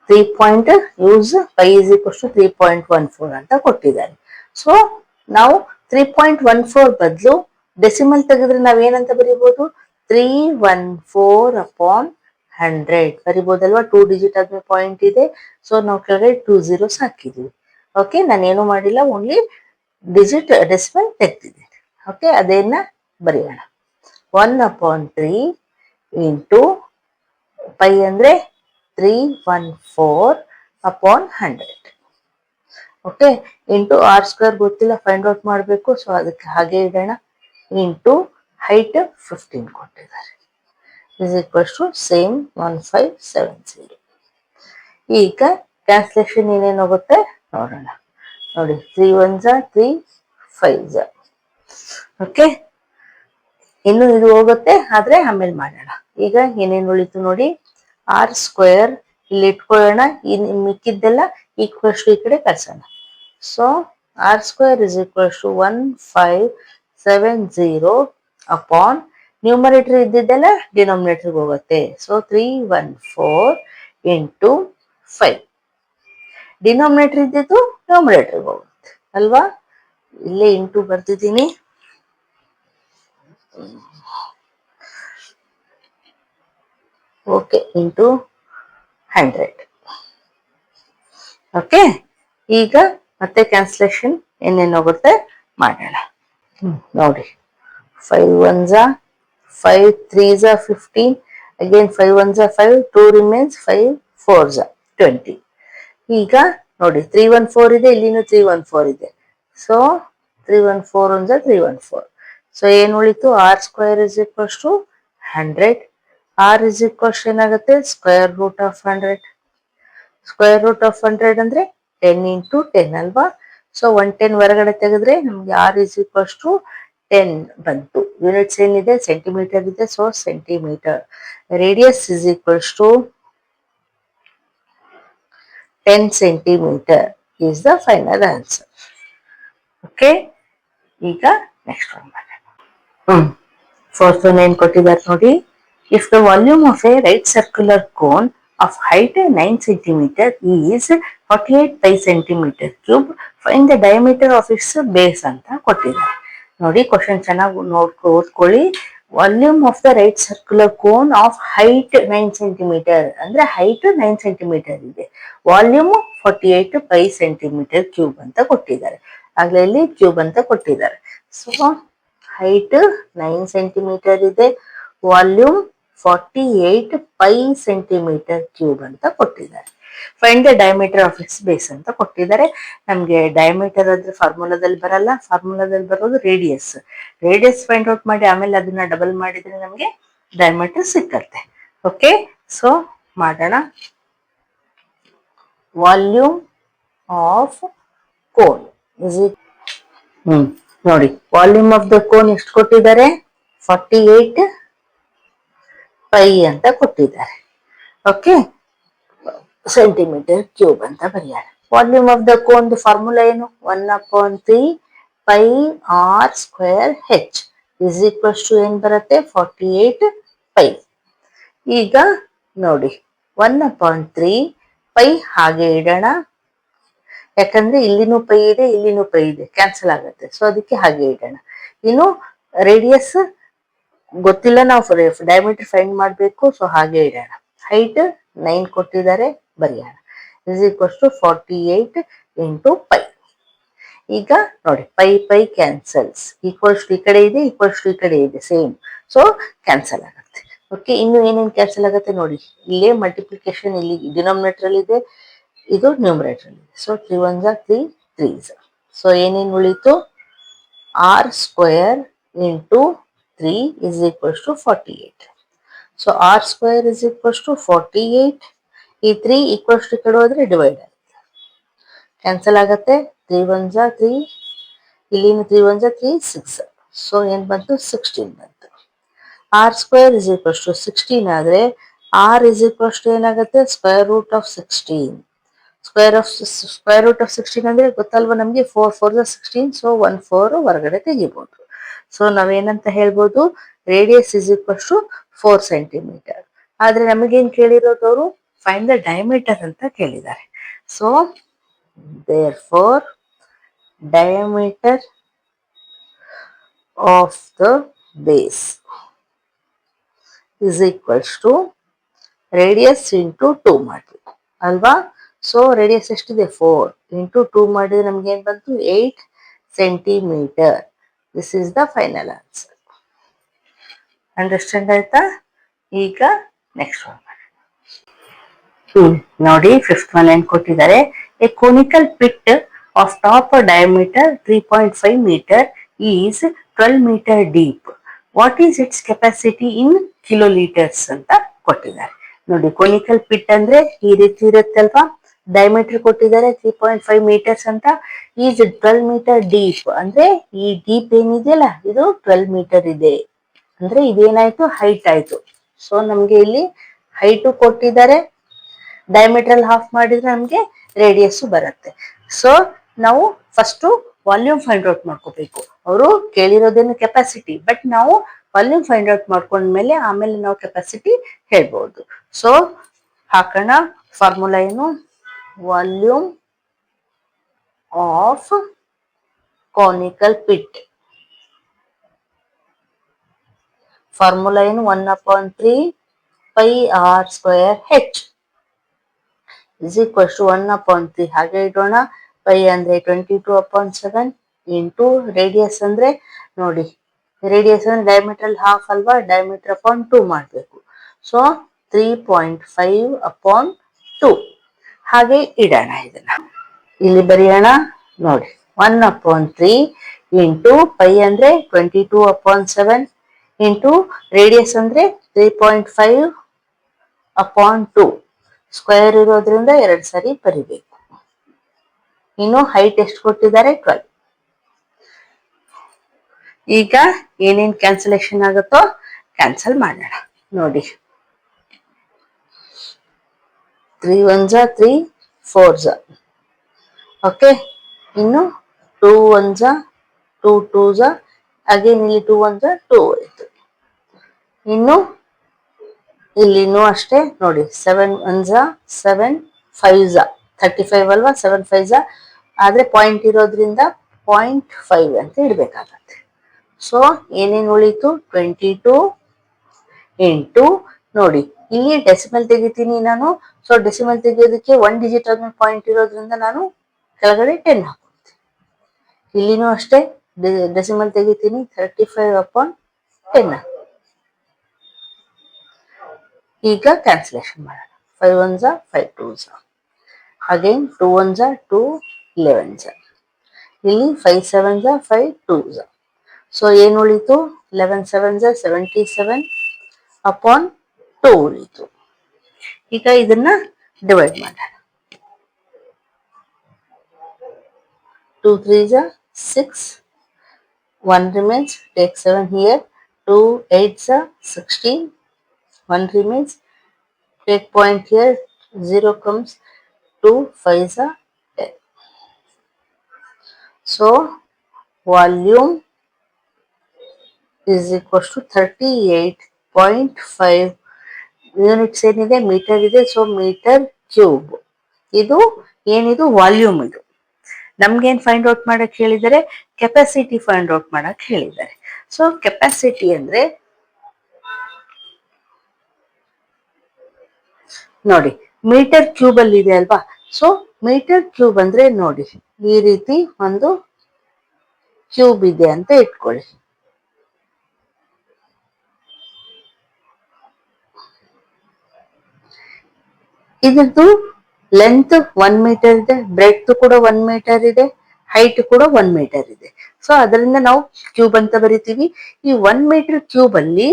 3 use pi is equals to 3.14 ಅಂತ ಕೊಟ್ಟಿದ್ದಾರೆ. ಸೊ ನಾವು 3.14 ಬದಲು ಡೆಸಿಮಲ್ ತೆಗೆದ್ರೆ ನಾವೇನಂತ ಬರೀಬಹುದು, 314/100 ಬರಿಬಹುದಲ್ವಾ. 2 ಡಿಜಿಟ್ ಆದ್ಮೇಲೆ ಪಾಯಿಂಟ್ ಇದೆ, ಸೊ ನಾವು ಕೆಳಗಡೆ 2 zeros ಹಾಕಿದೀವಿ. ಓಕೆ, ನಾನೇನು ಮಾಡಿಲ್ಲ, ಓನ್ಲಿ ಡಿಜಿಟ್ ಡೆಸಿಮಲ್ ತೆಗ್ದಿದ್ದೀನಿ. ಓಕೆ, ಅದೇನ ಬರೆಯೋಣ. 1/3 ಇಂಟು ಪೈ ಅಂದ್ರೆ 314/100. ಓಕೆ, ಇಂಟು ಆರ್ ಸ್ಕ್ವೇರ್ ಗೊತ್ತಿಲ್ಲ, ಫೈಂಡ್ ಔಟ್ ಮಾಡಬೇಕು. ಸೊ ಅದಕ್ಕೆ ಹಾಗೆ ಇಡೋಣ. ಇಂಟು ಹೈಟ್ 15 ಕೊಟ್ಟಿದ್ದಾರೆ, ಇಸ್ ಈಕ್ವಲ್ಸ್ ಟು ಸೇಮ್ 1570. ಈಗ ಕ್ಯಾನ್ಸಲೇಷನ್ ಏನೇನು ಹೋಗುತ್ತೆ ನೋಡೋಣ. ನೋಡಿ, 3 1s 3 5s. ಓಕೆ, ಇನ್ನು ಇದು ಹೋಗುತ್ತೆ, ಆದ್ರೆ ಆಮೇಲೆ ಮಾಡೋಣ. ಈಗ ಏನೇನು ಉಳಿತು ನೋಡಿ, ಆರ್ ಸ್ಕ್ವೇರ್ ಇಲ್ಲಿ ಇಟ್ಕೊಳ್ಳೋಣ. ಮಿಕ್ಕಿದ್ದೆಲ್ಲ ಈಕ್ವಲ್ಸ್ ಟು ಈ ಕಡೆ ಕಳ್ಸೋಣ. So R square is equals to 1570 upon numerator ಇದ್ದಿದ್ದೆಲ್ಲ ಡಿನಾಮಿನೇಟರ್ಗೆ ಹೋಗುತ್ತೆ. So 314 into 5. ಡಿನಾಮಿನೇಟರ್ ಇದ್ದಿದ್ದು ನ್ಯೂಮರೇಟರ್ಗೆ ಹೋಗುತ್ತೆ ಅಲ್ವಾ? ಇಲ್ಲೇ ಇಂಟು ಬರ್ತಿದ್ದೀನಿ. Okay, into 100. ಓಕೆ, ಈಗ ಮತ್ತೆ ಕ್ಯಾನ್ಸಲೇಷನ್ ಏನೇನು ಹೋಗುತ್ತೆ ಮಾಡೋಣ. ನೋಡಿ, 5 1s 5, 3s 15, again 5 1s 5, 2 remains, 5 4s 20. ಈಗ ನೋಡಿ 314 ಇದೆ, ಇಲ್ಲಿನೂ 314 ಇದೆ. So 314 1s 314. ಸೊ ಏನು ಉಳಿತು? R square is equals to 100. R is equals ಏನಾಗುತ್ತೆ? Square root of 100. Square root of 100 ಅಂದ್ರೆ 10 ಇಂಟು 10 ಅಲ್ವಾ? ಸೊ 110 ಹೊರಗಡೆ ತೆಗೆದ್ರೆ ನಮ್ಗೆ ಆರ್ ಇಸ್ ಈಕ್ವಲ್ಸ್ ಟು 10 ಬಂತು. ಯೂನಿಟ್ಸ್ ಏನಿದೆ? ಸೆಂಟಿಮೀಟರ್ ಇದೆ. So centimetre. Radius is equals to 10 centimeter is the final answer. Okay, ಈಗ ನೆಕ್ಸ್ಟ್ ಒನ್ ಮಾಡೋಣ. ಫೋರ್ತ್ ಒನ್ ಏನ್ ಕೊಟ್ಟಿದ್ದಾರೆ ನೋಡಿ. If the volume of a right circular cone of height 9 centimeter is 48 pi centimeter cube, find the diameter of its base ಅಂತ ಕೊಟ್ಟಿದ್ದಾರೆ. ನೋಡಿ, ಕ್ವಶನ್ ಚೆನ್ನಾಗಿ ಓದ್ಕೊಳ್ಳಿ. Volume of the right circular cone of height 9 centimetre ಅಂದ್ರೆ ಹೈಟ್ 9 ಸೆಂಟಿಮೀಟರ್ ಇದೆ, ವಾಲ್ಯೂಮ್ 48 ಪೈ ಸೆಂಟಿಮೀಟರ್ ಕ್ಯೂಬ್ ಅಂತ ಕೊಟ್ಟಿದ್ದಾರೆ. ಆಗ್ಲೇ ಇಲ್ಲಿ ಕ್ಯೂಬ್ ಅಂತ ಕೊಟ್ಟಿದ್ದಾರೆ. ಸೊ ಹೈಟ್ 9 ಸೆಂಟಿಮೀಟರ್ ಇದೆ, ವಾಲ್ಯೂಮ್ 48 ಪೈ ಸೆಂಟಿಮೀಟರ್ ಕ್ಯೂಬ್ ಅಂತ ಕೊಟ್ಟಿದ್ದಾರೆ. Find the diameter of its base ಅಂತ ಕೊಟ್ಟಿದ್ದಾರೆ. ನಮ್ಗೆ ಡಯಾಮೀಟರ್ ಅಂದ್ರೆ ಫಾರ್ಮುಲಾದಲ್ಲಿ ಬರಲ್ಲ, ಫಾರ್ಮುಲಾದಲ್ಲಿ ಬರೋದು ರೇಡಿಯಸ್. ರೇಡಿಯಸ್ ಫೈಂಡ್ ಔಟ್ ಮಾಡಿ ಆಮೇಲೆ ಅದನ್ನ ಡಬಲ್ ಮಾಡಿದ್ರೆ ನಮ್ಗೆ ಡಯಾಮೀಟರ್ ಸಿಕ್ಕತ್ತೆ. ಓಕೆ, ಸೊ ಮಾಡೋಣ. ವಾಲ್ಯೂಮ್ ಆಫ್ ಕೋನ್ ಇಸ್ ನೋಡಿ, ವಾಲ್ಯೂಮ್ ಆಫ್ ದ ಕೋನ್ ಎಷ್ಟು ಕೊಟ್ಟಿದ್ದಾರೆ? 48 ಪೈ ಅಂತ ಕೊಟ್ಟಿದ್ದಾರೆ. ಓಕೆ, ಸೆಂಟಿಮೀಟರ್ ಕ್ಯೂಬ್ ಅಂತ ಬರೆಯೋಣ. Volume of the cone formula ಏನು? 1/3 pi R square H is equals to ಏನ್ ಬರುತ್ತೆ? 48 ಪೈ. ಈಗ ನೋಡಿ, 1/3 ಪೈ ಹಾಗೆ ಇಡೋಣ, ಯಾಕಂದ್ರೆ ಇಲ್ಲಿನೂ ಪೈ ಇದೆ, ಇಲ್ಲಿನೂ ಪೈ ಇದೆ, ಕ್ಯಾನ್ಸಲ್ ಆಗುತ್ತೆ. ಸೊ ಅದಕ್ಕೆ ಹಾಗೆ ಇಡೋಣ. ಇನ್ನು ರೇಡಿಯಸ್ ಗೊತ್ತಿಲ್ಲ, ನಾವು ಡಯಾಮೀಟರ್ ಫೈಂಡ್ ಮಾಡಬೇಕು. ಸೊ ಹಾಗೆ ಇಡೋಣ. ಹೈಟ್ 9 ಕೊಟ್ಟಿದ್ದಾರೆ, ಬರೆಯೋಣ. Is equals to 48 into pi. ಈಗ ನೋಡಿ, pi pi cancels, equals to ಈ ಕಡೆ ಇದೆ, ಈಕ್ವಲ್ಸ್ ಟು ಈ ಕಡೆ ಇದೆ, ಸೇಮ್. ಸೊ ಕ್ಯಾನ್ಸಲ್ ಆಗುತ್ತೆ. ಓಕೆ, ಇನ್ನು ಏನೇನು ಕ್ಯಾನ್ಸಲ್ ಆಗುತ್ತೆ ನೋಡಿ. ಇಲ್ಲೇ ಮಲ್ಟಿಪ್ಲಿಕೇಶನ್ ಇಲ್ಲಿ ಡಿನಾಮಿನೇಟರ್ ಅಲ್ಲಿ ಇದೆ, ಇದು ನ್ಯೂಮರೇಟರ್ ಅಲ್ಲಿ ಇದೆ. So 3 1s 3 3s. ಸೊ ಏನೇನು ಉಳಿತು? R square into 3 is equals to 48. So r square is equals to 48. ಈ 3 equals to ಕಡೆ ಹೋದ್ರೆ ಡಿವೈಡ್ ಆಗುತ್ತೆ, ಕ್ಯಾನ್ಸಲ್ ಆಗುತ್ತೆ. 3 1s 3, ಇಲ್ಲಿನ 3 1s 3 6. ಸೊ ಏನ್ ಬಂತು? 16 ಬಂತು. R square is equals to 16 ಆದ್ರೆ ಆರ್ ಇಸ್ ಈಕ್ವಲ್ಸ್ ಟು ಏನಾಗುತ್ತೆ? Square root of 16. Square root of 16 ಅಂದ್ರೆ ಗೊತ್ತಲ್ವಾ ನಮ್ಗೆ? 4 4s 16. ಸೊ 1 4 ಹೊರಗಡೆ ತೆಗಿಬಹುದು. ಸೊ ನಾವೇನಂತ ಹೇಳ್ಬೋದು? Radius is equals to 4 centimetre. ಆದ್ರೆ ನಮಗೇನ್ ಕೇಳಿರೋದು ಅವರು? ಫೈಂಡ್ ದ ಡಯಾಮೀಟರ್ ಅಂತ ಕೇಳಿದ್ದಾರೆ. So therefore diameter of the base is equals to radius into 2 ಮಾಡಬೇಕು ಅಲ್ವಾ? ಸೊ ರೇಡಿಯಸ್ ಎಷ್ಟಿದೆ? 4 ಇಂಟು 2 ಮಾಡಿದ್ರೆ ನಮ್ಗೆ ಏನ್ ಬಂತು? 8 centimetre. This is the final answer. Understand ಆಯ್ತಾ? ಈಗ ನೆಕ್ಸ್ಟ್ ಒನ್ ನೋಡಿ. ಫಿಫ್ತ್ ಒನ್ ಏನ್ ಕೊಟ್ಟಿದ್ದಾರೆ? A conical pit of top diameter 3.5 metre is 12 metre deep. What is its capacity in kilolitres ಅಂತ ಕೊಟ್ಟಿದ್ದಾರೆ. ನೋಡಿ, ಕೋನಿಕಲ್ ಪಿಟ್ ಅಂದ್ರೆ ಈ ರೀತಿ ಇರುತ್ತಲ್ವಾ? ಡಯಾಮೀಟರ್ ಕೊಟ್ಟಿದ್ದಾರೆ 3.5 ಮೀಟರ್ಸ್ ಅಂತ. ಈಸ್ 12 ಮೀಟರ್ ಡೀಪ್ ಅಂದ್ರೆ ಈ ಡೀಪ್ ಏನಿದೆಯಲ್ಲ ಇದು 12 ಮೀಟರ್ ಇದೆ ಅಂದ್ರೆ ಇದೇನಾಯ್ತು? ಹೈಟ್ ಆಯ್ತು. ಸೊ ನಮ್ಗೆ ಇಲ್ಲಿ ಹೈಟು ಕೊಟ್ಟಿದ್ದಾರೆ, ಡಯಾಮೀಟರ್ ಹಾಫ್ ಮಾಡಿದ್ರೆ ನಮಗೆ ರೇಡಿಯಸ್ ಬರುತ್ತೆ. ಸೊ ನಾವು ಫಸ್ಟ್ ವಾಲ್ಯೂಮ್ ಫೈಂಡ್ ಔಟ್ ಮಾಡ್ಕೋಬೇಕು. ಅವರು ಕೇಳಿರೋದೇನು ಕೆಪಾಸಿಟಿ, ಬಟ್ ನಾವು ವಾಲ್ಯೂಮ್ ಫೈಂಡ್ ಔಟ್ ಮಾಡ್ಕೊಂಡ್ಮೇಲೆ ಆಮೇಲೆ ನಾವು ಕೆಪಾಸಿಟಿ ಹೇಳ್ಬೋದು. ಸೊ ಹಾಕೋಣ. ಫಾರ್ಮುಲಾ ಏನು? Volume of conical pit. Formula ಏನು? 1/3 pi r square h is equals to 1/3. ಹಾಗೆ ಇಡೋಣ. ಪೈ ಅಂದ್ರೆ 22/7 ಇಂಟು ರೇಡಿಯಸ್ ಅಂದ್ರೆ ನೋಡಿ, ರೇಡಿಯಸ್ ಅಂದ್ರೆ ಡಯಾಮೀಟರ್ ಹಾಫ್ ಅಲ್ವಾ, ಡಯಾಮೀಟರ್ ಅಪಾನ್ 2 ಮಾಡಬೇಕು. ಸೊ 3.5/2 ಹಾಗೆ ಇಡೋಣ. ಇದನ್ನ ಇಲ್ಲಿ ಬರೆಯೋಣ ನೋಡಿ. 1/3 ಇಂಟು ಪೈ ಅಂದ್ರೆ 22/7 ಇಂಟು ರೇಡಿಯಸ್ ಅಂದ್ರೆ 3.5/2. ಸ್ಕ್ವೇರ್ ಇರೋದ್ರಿಂದ 2 ಸರಿ ಬರಿಬೇಕು. ಇನ್ನು ಹೈಟ್ ಎಷ್ಟು ಕೊಟ್ಟಿದ್ದಾರೆ? 12. ಈಗ ಏನೇನ್ ಕ್ಯಾನ್ಸಲೇಷನ್ ಆಗುತ್ತೋ ಕ್ಯಾನ್ಸಲ್ ಮಾಡೋಣ ನೋಡಿ. 3 1s 3 4s. ಓಕೆ. ಇನ್ನು 2 1s 2 2s, ಅಗೇನ್ ಇಲ್ಲಿ 2 1s 2 ಆಯ್ತು. ಇನ್ನು ಇಲ್ಲಿನೂ ಅಷ್ಟೇ ನೋಡಿ. 7 1s 7 5s 35 ಅಲ್ವಾ, 7 5s ಆದ್ರೆ ಪಾಯಿಂಟ್ ಇರೋದ್ರಿಂದ 0.5 ಅಂತ ಇಡ್ಬೇಕಾಗತ್ತೆ. ಸೊ ಏನೇನು ಉಳಿತು? 22 ಇಂಟು ನೋಡಿ, ಇಲ್ಲಿ ಡೆಸಿಮಲ್ ತೆಗಿತೀನಿ ನಾನು. ಸೊ ಡೆಸಿಮಲ್ ತೆಗಿಯೋದಕ್ಕೆ 1 ಡಿಜಿಟ್ ಆದ್ಮೇಲೆ ಪಾಯಿಂಟ್ ಇರೋದ್ರಿಂದ ನಾನು ಕೆಳಗಡೆ 10 ಹಾಕ್ತೀನಿ. ಇಲ್ಲಿನೂ ಅಷ್ಟೇ ಡೆಸಿಮಲ್ ತೆಗಿತೀನಿ. 35/10. ಈಗ ಕ್ಯಾನ್ಸಲೇಷನ್ ಮಾಡೋಣ. 5 1s 5 2s, again 2 1s 2 11s, ಇಲ್ಲಿ 5 7s 5 2s. ಸೊ ಏನು ಉಳಿತು? 11 7s 77/2 ಉಳಿತು. ಈಗ ಇದನ್ನ ಡಿವೈಡ್ ಮಾಡೋಣ. 2 3s 6, 1 remains, take 7 here, 2 8s 16, 1 remains, take point here, 0 comes, 2 5s 10. So volume is equals to 38.5. Units ಏನಿದೆ? ಮೀಟರ್ ಇದೆ. So metre cube. ಇದು ಏನಿದು? ವಾಲ್ಯೂಮ್. ಇದು ನಮ್ಗೇನ್ ಫೈಂಡ್ ಔಟ್ ಮಾಡಕ್ ಹೇಳಿದ್ದಾರೆ? ಕೆಪಾಸಿಟಿ ಫೈಂಡ್ ಔಟ್ ಮಾಡಕ್ ಹೇಳಿದ್ದಾರೆ. ಸೊ ಕೆಪಾಸಿಟಿ ಅಂದ್ರೆ ನೋಡಿ, ಮೀಟರ್ ಕ್ಯೂಬ್ ಅಲ್ಲಿ ಇದೆ ಅಲ್ವಾ. ಸೊ ಮೀಟರ್ ಕ್ಯೂಬ್ ಅಂದ್ರೆ ನೋಡಿ, ಈ ರೀತಿ ಒಂದು ಕ್ಯೂಬ್ ಇದೆ ಅಂತ ಇಟ್ಕೊಳ್ಳಿ. ಇದ್ರದ್ದು ಲೆಂತ್ 1 ಮೀಟರ್ ಇದೆ, ಬ್ರೆಡ್ತ್ ಕೂಡ 1 ಮೀಟರ್ ಇದೆ, ಹೈಟ್ ಕೂಡ 1 ಮೀಟರ್ ಇದೆ. ಸೊ ಅದರಿಂದ ನಾವು ಕ್ಯೂಬ್ ಅಂತ ಬರಿತೀವಿ. ಈ 1 ಮೀಟರ್ ಕ್ಯೂಬ್ ಅಲ್ಲಿ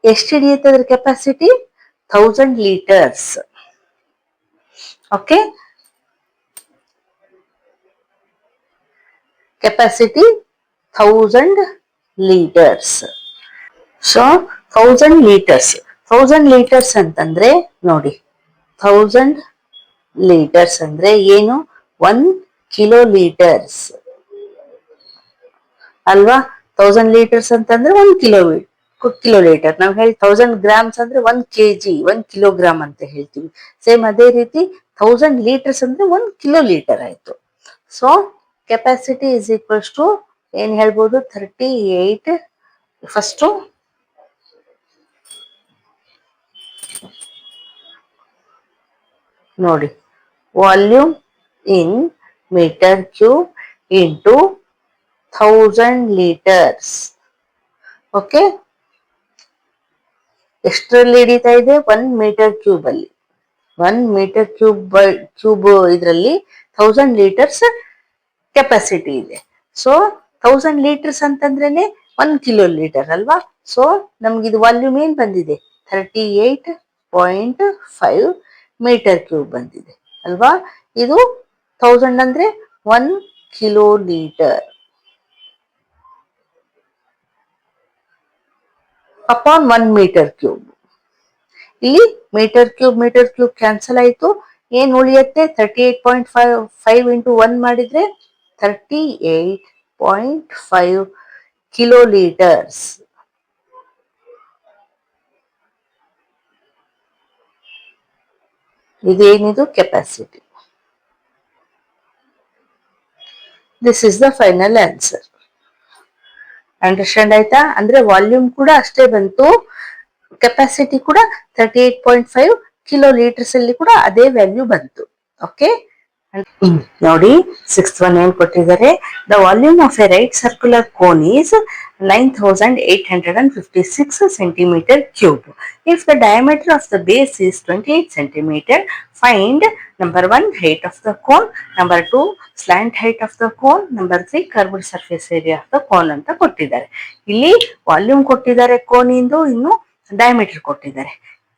ಎಷ್ಟು ಹಿಡಿಯುತ್ತೆ ಅದ್ರ capacity? 1000 litres. Okay, capacity 1000 litres. So 1000 litres. 1000 litres ಅಂತಂದ್ರೆ ನೋಡಿ, 1000 ಲೀಟರ್ಸ್ ಅಂದ್ರೆ ಏನು? 1 ಕಿಲೋ ಲೀಟರ್ಸ್ ಅಲ್ವಾ. 1000 ಲೀಟರ್ಸ್ ಅಂತಂದ್ರೆ 1 ಕಿಲೋ ಲೀಟರ್. ನಾವು ಹೇಳಿ 1000 ಗ್ರಾಮ್ಸ್ ಅಂದ್ರೆ 1 kg 1 ಕಿಲೋಗ್ರಾಮ್ ಅಂತ ಹೇಳ್ತೀವಿ. ಸೇಮ್ ಅದೇ ರೀತಿ 1000 ಲೀಟರ್ಸ್ ಅಂದ್ರೆ 1 ಕಿಲೋ ಲೀಟರ್ ಆಯ್ತು. So capacity is equals to ಏನ್ ಹೇಳ್ಬೋದು? 38. ಫಸ್ಟ್ ನೋಡಿ, volume in metre cube into 1000 litres. Okay, ಎಷ್ಟರಲ್ಲಿ ಹಿಡಿತಾ ಇದೆ? 1 ಮೀಟರ್ ಕ್ಯೂಬ್ ಅಲ್ಲಿ. 1 ಮೀಟರ್ ಕ್ಯೂಬ್ ಇದರಲ್ಲಿ 1000 ಲೀಟರ್ಸ್ ಕೆಪಾಸಿಟಿ ಇದೆ. ಸೊ 1000 ಲೀಟರ್ಸ್ ಅಂತಂದ್ರೇನೆ 1 ಕಿಲೋ ಲೀಟರ್ ಅಲ್ವಾ. ಸೊ ನಮ್ಗಿದು ವಾಲ್ಯೂಮ್ ಏನ್ ಬಂದಿದೆ? 38.5 ಮೀಟರ್ ಕ್ಯೂಬ್ ಬಂದಿದೆ ಅಲ್ವಾ. ಇದು 1000 ಅಂದ್ರೆ 1 kilo litre upon 1 metre cube. ಇಲ್ಲಿ ಮೀಟರ್ ಕ್ಯೂಬ್ ಕ್ಯಾನ್ಸಲ್ ಆಯ್ತು. ಏನ್ ಉಳಿಯುತ್ತೆ? 38.5 ಇಂಟು 1 ಮಾಡಿದ್ರೆ 38.5 ಕಿಲೋಲೀಟರ್ಸ್. ಇದೇನಿದು? Capacity. This is the final answer. Understand ಆಯ್ತಾ? ಅಂದ್ರೆ ವಾಲ್ಯೂಮ್ ಕೂಡ ಅಷ್ಟೇ ಬಂತು, ಕೆಪಾಸಿಟಿ ಕೂಡ 38.5 ಕಿಲೋ ಲೀಟರ್ಸ್ ಅಲ್ಲಿ ಕೂಡ ಅದೇ ವ್ಯಾಲ್ಯೂ ಬಂತು. ಓಕೆ, ನೋಡಿ 6th ಒನ್ ಏನ್ ಕೊಟ್ಟಿದ್ದಾರೆ? The volume of a right circular cone is 9856 centimetre cube. If the diameter of the base is 28 centimetre, find number 1 height of the cone, number 2 slant height of the cone, number 3 curved surface area of the cone ಅಂತ ಕೊಟ್ಟಿದ್ದಾರೆ. ಇಲ್ಲಿ ವಾಲ್ಯೂಮ್ ಕೊಟ್ಟಿದ್ದಾರೆ ಕೋನಿಂದು, ಇನ್ನು ಡಯಾಮೀಟರ್ ಕೊಟ್ಟಿದ್ದಾರೆ.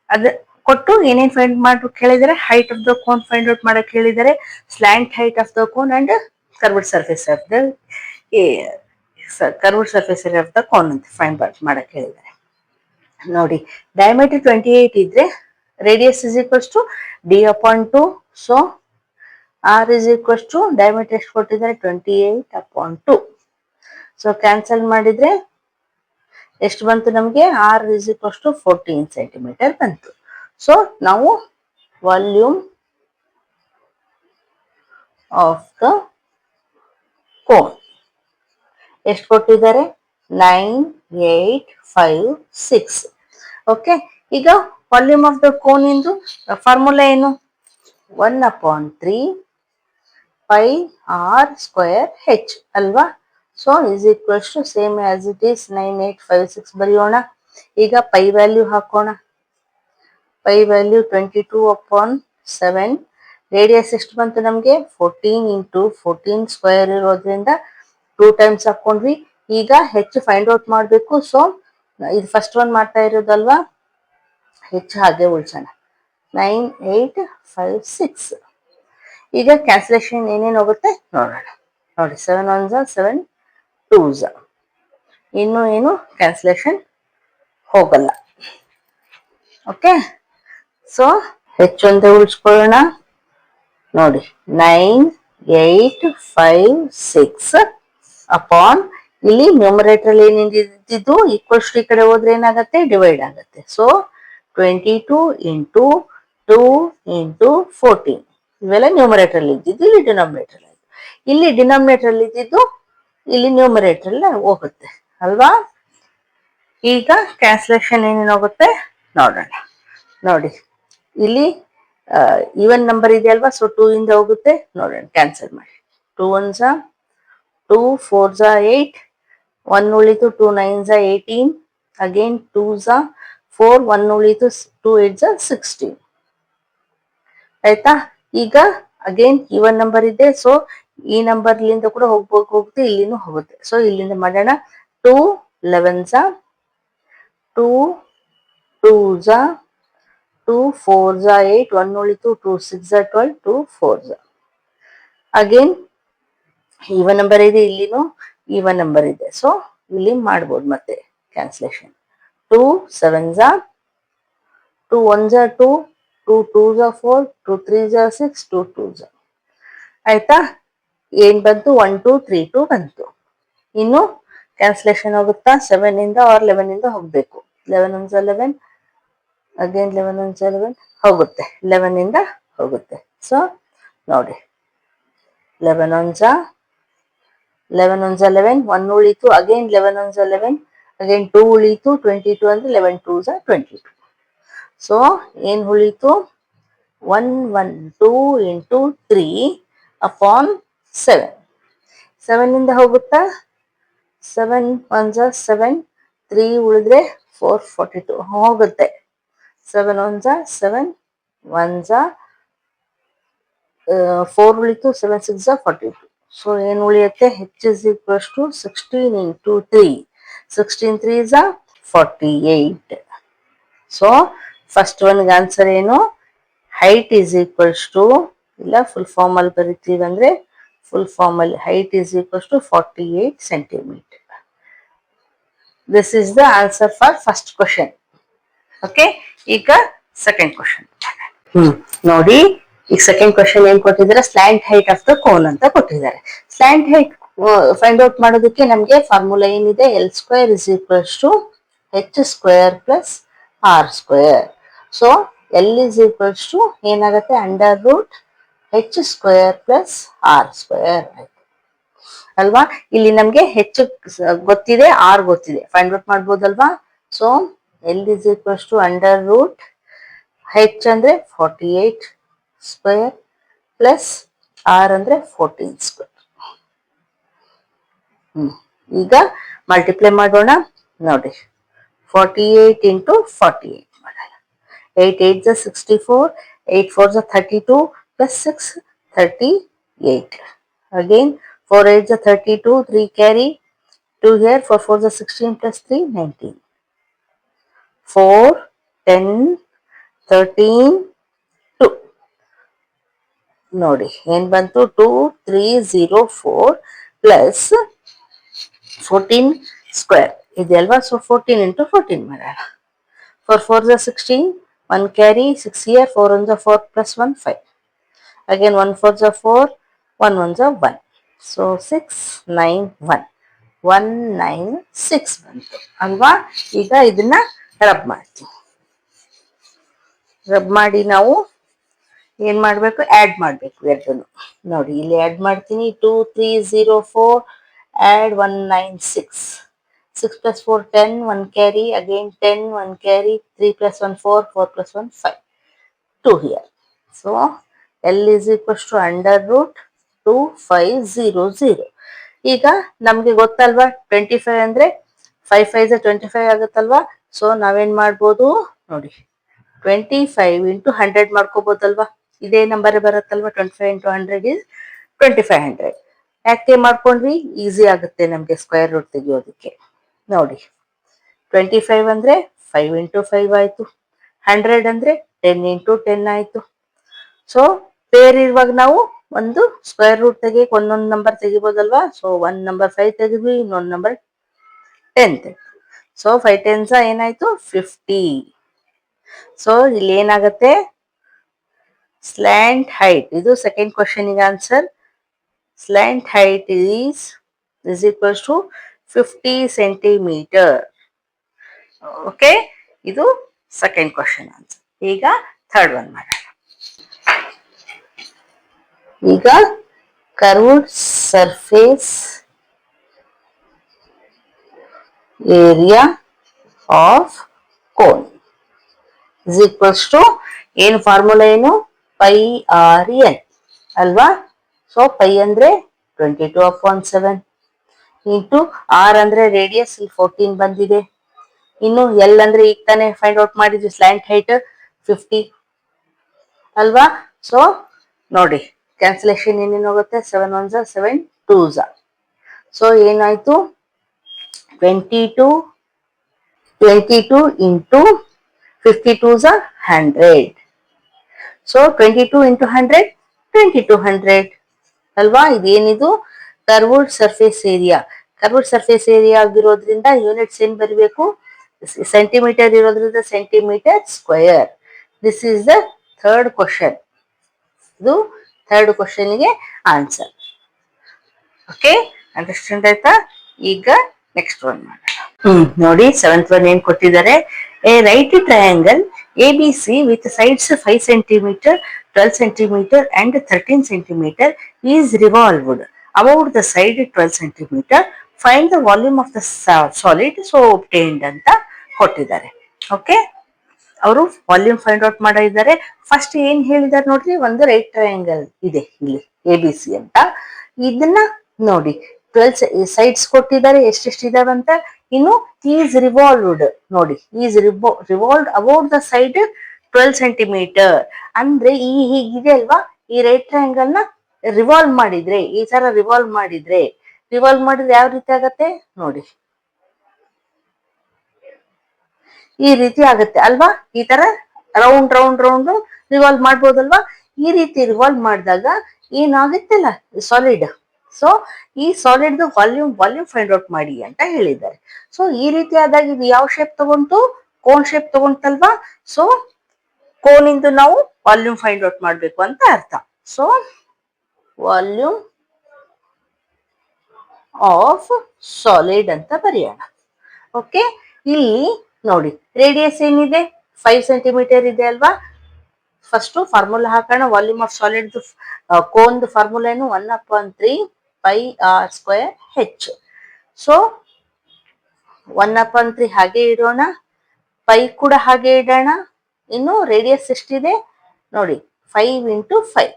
ಅದ ಕೊಟ್ಟು ಏನೇನ್ ಫೈಂಡ್ ಮಾಡ್ಬೇಕು ಹೇಳಿದರೆ, height of the cone find out ಮಾಡಕ್ ಹೇಳಿದ್ದಾರೆ, slant height of the cone and curved surface of the cone ಅಂತ ಫೈಂಡ್ ಔಟ್ ಮಾಡಕ್ ಹೇಳಿದ್ದಾರೆ. ನೋಡಿ, ಡಯಾಮೀಟರ್ 28 ಇದ್ರೆ radius is equals to d/2. So r is equals to diameter ಎಷ್ಟು ಕೊಟ್ಟಿದ್ದಾರೆ? 28/2. ಸೊ ಕ್ಯಾನ್ಸಲ್ ಮಾಡಿದ್ರೆ ಎಷ್ಟು ಬಂತು ನಮಗೆ? r ಇಸ್ ಈಕ್ವಲ್ಸ್ ಟು 14 ಸೆಂಟಿಮೀಟರ್ ಬಂತು. ಸೊ ನಾವು ವಾಲ್ಯೂಮ್ ಆಫ್ ದ ಕೋನ್ ಎಷ್ಟು ಕೊಟ್ಟಿದ್ದಾರೆ? 9856. ಓಕೆ, ಈಗ ವಾಲ್ಯೂಮ್ ಆಫ್ ದ ಕೋನ್ ಇಂದು ಫಾರ್ಮುಲಾ ಏನು? 1/3 ಪೈ r ಸ್ಕ್ವೇರ್ h ಅಲ್ವಾ? So is equals to same as it is 9856 ಬರೆಯೋಣ. ಈಗ ಪೈ ವ್ಯಾಲ್ಯೂ ಹಾಕೋಣ. Pi value 22/7. ರೇಡಿಯಸ್ ಎಷ್ಟು ಬಂತು ನಮಗೆ? 14 ಇಂಟು 14 ಸ್ಕ್ವೇರ್ ಇರೋದ್ರಿಂದ 2 ಟೈಮ್ಸ್ ಹಾಕೊಂಡ್ವಿ. ಈಗ ಹೆಚ್ಚು ಫೈಂಡ್ ಔಟ್ ಮಾಡಬೇಕು. ಸೊ ಇದು ಫಸ್ಟ್ ಒನ್ ಮಾಡ್ತಾ ಇರೋದಲ್ವಾ, ಹೆಚ್ಚು ಹಾಗೆ ಉಳಿಸೋಣ. 9856. ಈಗ ಕ್ಯಾನ್ಸಲೇಷನ್ ಏನೇನು ಹೋಗುತ್ತೆ ನೋಡೋಣ. ನೋಡಿ, 7 1s 7 2s, ಇನ್ನು ಏನು ಕ್ಯಾನ್ಸಲೇಷನ್ ಹೋಗಲ್ಲ. ಓಕೆ, ಸೊ ಹೆಚ್ಚೊಂದೇ ಉಳಿಸ್ಕೊಳ್ಳೋಣ. ನೋಡಿ, 9856 ಅಪಾನ್ ಇಲ್ಲಿ ನ್ಯೂಮರೇಟರ್ ಏನಿದ್ದು ಈಕ್ವಲ್ಸ್ ಈ ಕಡೆ ಹೋದ್ರೆ ಏನಾಗುತ್ತೆ? ಡಿವೈಡ್ ಆಗುತ್ತೆ. ಸೊ 22 ಇಂಟು 2 ಇಂಟು 14 ಇವೆಲ್ಲ ನ್ಯೂಮರೇಟರ್ ಅಲ್ಲಿ ಇದ್ದಿದ್ದು ಇಲ್ಲಿ ಡಿನಾಮಿನೇಟರ್ ಅಲ್ಲಿ, ಇಲ್ಲಿ ಡಿನಾಮಿನೇಟರ್ ಅಲ್ಲಿ ಇದ್ದಿದ್ದು ಇಲ್ಲಿ ನ್ಯೂಮರೇಟರ್ ಅಲ್ಲಿ ಹೋಗುತ್ತೆ ಅಲ್ವಾ? ಈಗ ಕ್ಯಾನ್ಸಲೇಷನ್ ಏನೇನು ಹೋಗುತ್ತೆ ನೋಡೋಣ. ನೋಡಿ, ಇಲ್ಲಿ ಈವನ್ ನಂಬರ್ ಇದೆ ಅಲ್ವಾ? ಸೊ 2 ಇಂದ ಹೋಗುತ್ತೆ. ನೋಡೋಣ, ಕ್ಯಾನ್ಸಲ್ ಮಾಡಿ. 2 1s 2, 4s 8, 1 ಉಳಿತು, 2 9s 18, ಅಗೇನ್ 2s 4, 1 ಉಳಿತು, 2 8s 16. ಆಯ್ತಾ? ಈಗ ಅಗೇನ್ ಈವನ್ ನಂಬರ್ ಇದೆ, ಸೊ ಈ ನಂಬರ್ ಲಿಂದ ಕೂಡ ಹೋಗುತ್ತೆ, ಇಲ್ಲಿನೂ ಹೋಗುತ್ತೆ. ಸೊ ಇಲ್ಲಿಂದ ಮಾಡೋಣ. 2 11s 2 2s 2 4s 8, 1 ಉಳಿತು, 2 6s 12, 2 4s. Again even number ಇದೆ, ಇಲ್ಲಿನೂ ಈವನ್ ನಂಬರ್ ಇದೆ. ಸೊ ಇಲ್ಲಿ ಮಾಡ್ಬೋದು ಮತ್ತೆ cancellation. 2 7s 2 1s 2, 2 2s 4, 2 3s 6, 2 2s. ಆಯ್ತಾ? ಏನ್ ಬಂತು? 1 2 3 2 ಬಂತು. ಇನ್ನು ಕ್ಯಾನ್ಸಲೇಷನ್ ಹೋಗುತ್ತಾ? 7 ಇಂದ ಆರ್ 11 ಇಂದ ಹೋಗ್ಬೇಕು. 11 1s 11, ಅಗೇನ್ 11 1s 11 ಹೋಗುತ್ತೆ, 11 ಇಂದ ಹೋಗುತ್ತೆ. ಸೊ ನೋಡಿ, 11 1s 11, 1 ಉಳಿತು, ಅಗೇನ್ 11 1s 11, ಅಗೇನ್ 2 ಉಳಿತು, 22 ಅಂದ್ರೆ 11 2s 22. ಸೊ ಏನ್ ಉಳಿತು? 1 1 2 ಇಂಟು 3 ಅಪಾನ್ 7. 7 ಇಂದ ಹೋಗುತ್ತಾ? 7 1s 7, 3 ಉಳಿದ್ರೆ 4 42 ಹೋಗುತ್ತೆ. 7 1s 7, 1s 4 ಉಳಿತು, 7 6s 42. ಸೊ ಏನ್ ಉಳಿಯುತ್ತೆ? h is equals to 16 into 3. 16 3s 48. So first ಒನ್ಗೆ ಆನ್ಸರ್ ಏನು? ಹೈಟ್ ಈಸ್ ಈಕ್ವಲ್ಸ್ ಟು, ಇಲ್ಲ ಫುಲ್ ಫಾರ್ಮ್ ಅಲ್ಲಿ ಬರೀತೀವಿ ಅಂದ್ರೆ ಫುಲ್ ಫಾರ್ಮ್ ಅಲ್ಲಿ height is equals to 48 centimetre. This is the answer for first question. Okay, ಈಗ ಸೆಕೆಂಡ್ ಕ್ವಶನ್. ನೋಡಿ, ಈಗ ಸೆಕೆಂಡ್ ಕ್ವಶನ್ ಏನ್ ಕೊಟ್ಟಿದ್ದಾರೆ, slant height of the cone ಅಂತ ಕೊಟ್ಟಿದ್ದಾರೆ. ಸ್ಲ್ಯಾಂಟ್ ಹೈಟ್ ಫೈಂಡ್ ಔಟ್ ಮಾಡೋದಕ್ಕೆ ನಮ್ಗೆ ಫಾರ್ಮುಲಾ ಏನಿದೆ, L square is equals to H square plus R square. So L is equals to ಏನಾಗುತ್ತೆ, under root H square plus R square ಅಲ್ವಾ. ಇಲ್ಲಿ ನಮ್ಗೆ ಹೆಚ್ಚು ಗೊತ್ತಿದೆ, ಆರ್ ಗೊತ್ತಿದೆ, ಫೈಂಡ್ ಔಟ್ ಮಾಡ್ಬೋದಲ್ವಾ. So L is equals to under root H ಅಂದ್ರೆ 48 ಸ್ಕ್ವೇರ್ ಪ್ಲಸ್ ಆರ್ ಅಂದ್ರೆ 14 ಸ್ಕ್ವೇರ್. ಈಗ ಮಲ್ಟಿಪ್ಲೈ ಮಾಡೋಣ. ನೋಡಿ, 48 ಇಂಟು 48 ಮಾಡೋಣ. 8 8 64, 8 4 32 plus 6 38. Again 4 8 32, 3 carry 2 here, 4 4 16 plus 3 19. 4 10 13 2. ನೋಡಿ ಏನ್ ಬಂತು, 2304 ಪ್ಲಸ್ 14 ಸ್ಕ್ವೇರ್ ಇದೆ ಅಲ್ವಾ. ಸೊ 14 ಇಂಟು 14 ಮಾಡೋಣ. 4 4 16, 1 carry, 6 here, 4 1 4 plus 1 5. Again 1 4 4, 1 1 1. So 6 9 1, 196 ಬಂತು ಅಲ್ವಾ. ಈಗ ಇದನ್ನ ರಬ್ ಮಾಡ್ತೀವಿ. ರಬ್ ಮಾಡಿ ನಾವು ಏನ್ ಮಾಡ್ಬೇಕು, ಆಡ್ ಮಾಡ್ಬೇಕು ಎರಡನ್ನು. ನೋಡಿ ಇಲ್ಲಿ ಆಡ್ ಮಾಡ್ತೀನಿ. 2304 add 196, 6 plus 4 10, 1 carry, again 10, 1 carry, 3 plus 1 4, 4 plus 1 5, 2 here. So L is equals to under root 2500. ಈಗ ನಮ್ಗೆ ಗೊತ್ತಲ್ವಾ 25 ಅಂದ್ರೆ 5 5 25 ಆಗುತ್ತಲ್ವಾ. ಸೊ ನಾವೇನ್ ಮಾಡ್ಬೋದು ನೋಡಿ, 25 ಇಂಟು 100 ಮಾಡ್ಕೋಬಹುದಲ್ವಾ. ಇದೇ ನಂಬರ್ ಬರುತ್ತಲ್ವಾ, 25 ಇಂಟು 100 ಇಸ್ 2500. ಯಾಕೆ ಮಾಡ್ಕೊಂಡ್ವಿ, ಈಸಿ ಆಗುತ್ತೆ ನಮ್ಗೆ ಸ್ಕ್ವೇರ್ ರೂಟ್ ತೆಗಿಯೋದಕ್ಕೆ. ನೋಡಿ 25 ಅಂದ್ರೆ 5 ಇಂಟು 5 ಆಯ್ತು, 100 ಅಂದ್ರೆ 10 ಇಂಟು 10 ಆಯ್ತು. ಸೊ ಪೇರ್ ಇರುವಾಗ ನಾವು ಒಂದು ಸ್ಕ್ವೇರ್ ರೂಟ್ ತೆಗಿಯಕ್ಕೆ ಒಂದೊಂದು ನಂಬರ್ ತೆಗಿಬೋದಲ್ವಾ. ಸೊ ಒಂದ್ ನಂಬರ್ 5 ತೆಗೆದ್ವಿ, ಇನ್ನೊಂದು ನಂಬರ್ 10 ತೆಗೆದ್ವಿ. ಸೊ 5 10s ಏನಾಯ್ತು 50. ಸೊ ಇಲ್ಲಿ ಏನಾಗುತ್ತೆ, ಸ್ಲ್ಯಾಂಟ್ ಹೈಟ್, ಇದು ಸೆಕೆಂಡ್ ಕ್ವಶನ್ ಗೆ answer. Slant height is equals to 50 centimetre. Okay, ಇದು ಸೆಕೆಂಡ್ ಕ್ವಶನ್ ಆನ್ಸರ್. ಈಗ ಥರ್ಡ್ ಒನ್ ಮಾಡೋಣ. ಈಗ curved surface area of cone is equals to, ಏನು ಫಾರ್ಮುಲಾ ಏನು, ಪೈ ಆರ್ ಎನ್ ಅಲ್ವಾ. ಸೊ ಪೈ ಅಂದ್ರೆ 22/7 ಇಂಟು ಆರ್ ಅಂದ್ರೆ ರೇಡಿಯಸ್, ಇಲ್ಲಿ 14 ಬಂದಿದೆ. ಇನ್ನು ಎಲ್ ಅಂದ್ರೆ ಈಗ ತಾನೇ ಫೈಂಡ್ ಔಟ್ ಮಾಡಿದ್ವಿ, ಸ್ಲ್ಯಾಂಟ್ ಹೈಟ್ 50 ಅಲ್ವಾ. ಸೊ ನೋಡಿ ಕ್ಯಾನ್ಸಲೇಷನ್ ಏನೇನು ಹೋಗುತ್ತೆ, 7 1s 7 2s. ಸೊ ಏನಾಯ್ತು, 22 ಇಂಟು 52s 100. ಸೊ 22 ಇಂಟು 100 2200 ಅಲ್ವಾ. ಇದೇನಿದು curved surface area. Curved surface area ಆಗಿರೋದ್ರಿಂದ ಯೂನಿಟ್ಸ್ ಏನ್ ಬರಬೇಕು, ಸೆಂಟಿಮೀಟರ್ ಇರೋದ್ರಿಂದ centimetre square. This is the third question. ಇದು ಥರ್ಡ್ ಕ್ವಶನ್ಗೆ ಆನ್ಸರ್. ಓಕೆ, ಅಂಡರ್ಸ್ಟ್ಯಾಂಡ್ ಆಯ್ತಾ. ಈಗ ನೆಕ್ಸ್ಟ್ ಒನ್ ಮಾಡೋಣ. ನೋಡಿ ಸೆವೆಂತ್ ಒನ್ ಏನ್ ಕೊಟ್ಟಿದ್ದಾರೆ, A right triangle ABC with sides 5 centimeter, 12 centimeter and 13 centimeter is revolved about the side 12 centimeter. Find the volume of the solid so obtained ಅಂತ ಕೊಟ್ಟಿದ್ದಾರೆ. ಓಕೆ, ಅವರು ವಾಲ್ಯೂಮ್ ಫೈಂಡ್ ಔಟ್ ಮಾಡಿದ್ದಾರೆ. ಫಸ್ಟ್ ಏನ್ ಹೇಳಿದಾರೆ ನೋಡ್ರಿ, ಒಂದು ರೈಟ್ ಟ್ರಯಾಂಗಲ್ ಇದೆ ಇಲ್ಲಿ ABC ಅಂತ. ಇದನ್ನ ನೋಡಿ 12 ಸೈಡ್ಸ್ ಕೊಟ್ಟಿದ್ದಾರೆ, ಎಷ್ಟೆಷ್ಟಿದಾವೆ ಅಂತ. ಇನ್ನು ಈಸ್ ರಿವಾಲ್ವ್ಡ್ ನೋಡಿ, is revolved about the side 12 centimetre ಅಂದ್ರೆ ಈ ಹೀಗಿದೆ ಅಲ್ವಾ. ಈ ರೈಟ್ ಟ್ರಯಾಂಗಲ್ ನ ರಿವಾಲ್ವ್ ಮಾಡಿದ್ರೆ, ಈ ತರ ರಿವಾಲ್ವ್ ಮಾಡಿದ್ರೆ ಯಾವ ರೀತಿ ಆಗತ್ತೆ ನೋಡಿ, ಈ ರೀತಿ ಆಗತ್ತೆ ಅಲ್ವಾ. ಈ ತರ ರೌಂಡ್ ರೌಂಡ್ ರೌಂಡ್ ರಿವಾಲ್ವ್ ಮಾಡ್ಬೋದಲ್ವಾ. ಈ ರೀತಿ ರಿವಾಲ್ವ್ ಮಾಡಿದಾಗ ಏನಾಗುತ್ತಲ್ಲ ಸಾಲಿಡ್. ಸೊ ಈ ಸಾಲಿಡ್ ವಾಲ್ಯೂಮ್ ಫೈಂಡ್ ಔಟ್ ಮಾಡಿ ಅಂತ ಹೇಳಿದ್ದಾರೆ. ಸೊ ಈ ರೀತಿ ಆದಾಗ ಇದು ಯಾವ ಶೇಪ್ ತಗೊಂತು, ಕೋನ್ ಶೇಪ್ ತಗೊಂತಲ್ವಾ. ಸೊ ಕೋನ್ ಇಂದು ನಾವು ವಾಲ್ಯೂಮ್ ಫೈಂಡ್ ಔಟ್ ಮಾಡಬೇಕು ಅಂತ ಅರ್ಥ. ಸೊ ವಾಲ್ಯೂಮ್ ಆಫ್ ಸಾಲಿಡ್ ಅಂತ ಬರೆಯೋಣ. ಓಕೆ, ಇಲ್ಲಿ ನೋಡಿ ರೇಡಿಯಸ್ ಏನಿದೆ 5 ಸೆಂಟಿಮೀಟರ್ ಇದೆ ಅಲ್ವಾ. ಫಸ್ಟ್ ಫಾರ್ಮುಲಾ ಹಾಕೋಣ. Volume of solid cone formula ಏನು 1/3 ಪೈ ಆರ್ ಸ್ಕ್ವೇರ್ ಹೆಚ್. ಸೊ 1/3 ಹಾಗೆ ಇಡೋಣ, ಪೈ ಕೂಡ ಹಾಗೆ ಇಡೋಣ. ಇನ್ನು ರೇಡಿಯಸ್ ಎಷ್ಟಿದೆ ನೋಡಿ, 5 ಇಂಟು 5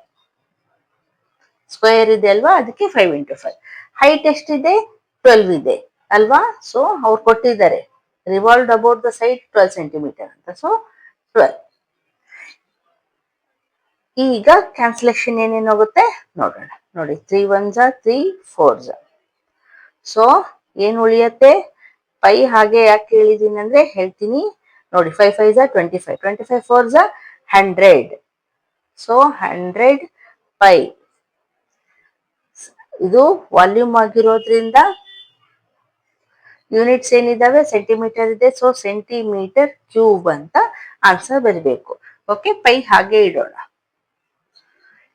ಸ್ಕ್ವೇರ್ ಇದೆ ಅಲ್ವಾ, ಅದಕ್ಕೆ 5 ಇಂಟು 5. ಹೈಟ್ ಎಷ್ಟಿದೆ 12 ಇದೆ ಅಲ್ವಾ. ಸೊ ಅವ್ರು ಕೊಟ್ಟಿದ್ದಾರೆ revolved about the side 12 centimetre ಅಂತ. ಸೊ 12. ಈಗ ಕ್ಯಾನ್ಸಲೇಷನ್ ಏನೇನಾಗುತ್ತೆ ನೋಡೋಣ. ನೋಡಿ 3 1s 3 4s. ಸೊ ಏನ್ ಉಳಿಯತ್ತೆ, ಪೈ ಹಾಗೆ ಯಾಕೆ ಹೇಳಿದೀನಿ ಅಂದ್ರೆ ಹೇಳ್ತೀನಿ ನೋಡಿ. 5 5s 25, 25 4s 100. So 100 pi. ಇದು ವಾಲ್ಯೂಮ್ ಆಗಿರೋದ್ರಿಂದ ಯೂನಿಟ್ಸ್ ಏನಿದಾವೆ ಸೆಂಟಿಮೀಟರ್ ಇದೆ. ಸೊ ಸೆಂಟಿಮೀಟರ್ ಕ್ಯೂಬ್ ಅಂತ ಆನ್ಸರ್ ಬರಬೇಕು. ಓಕೆ, ಪೈ ಹಾಗೆ ಇಡೋಣ.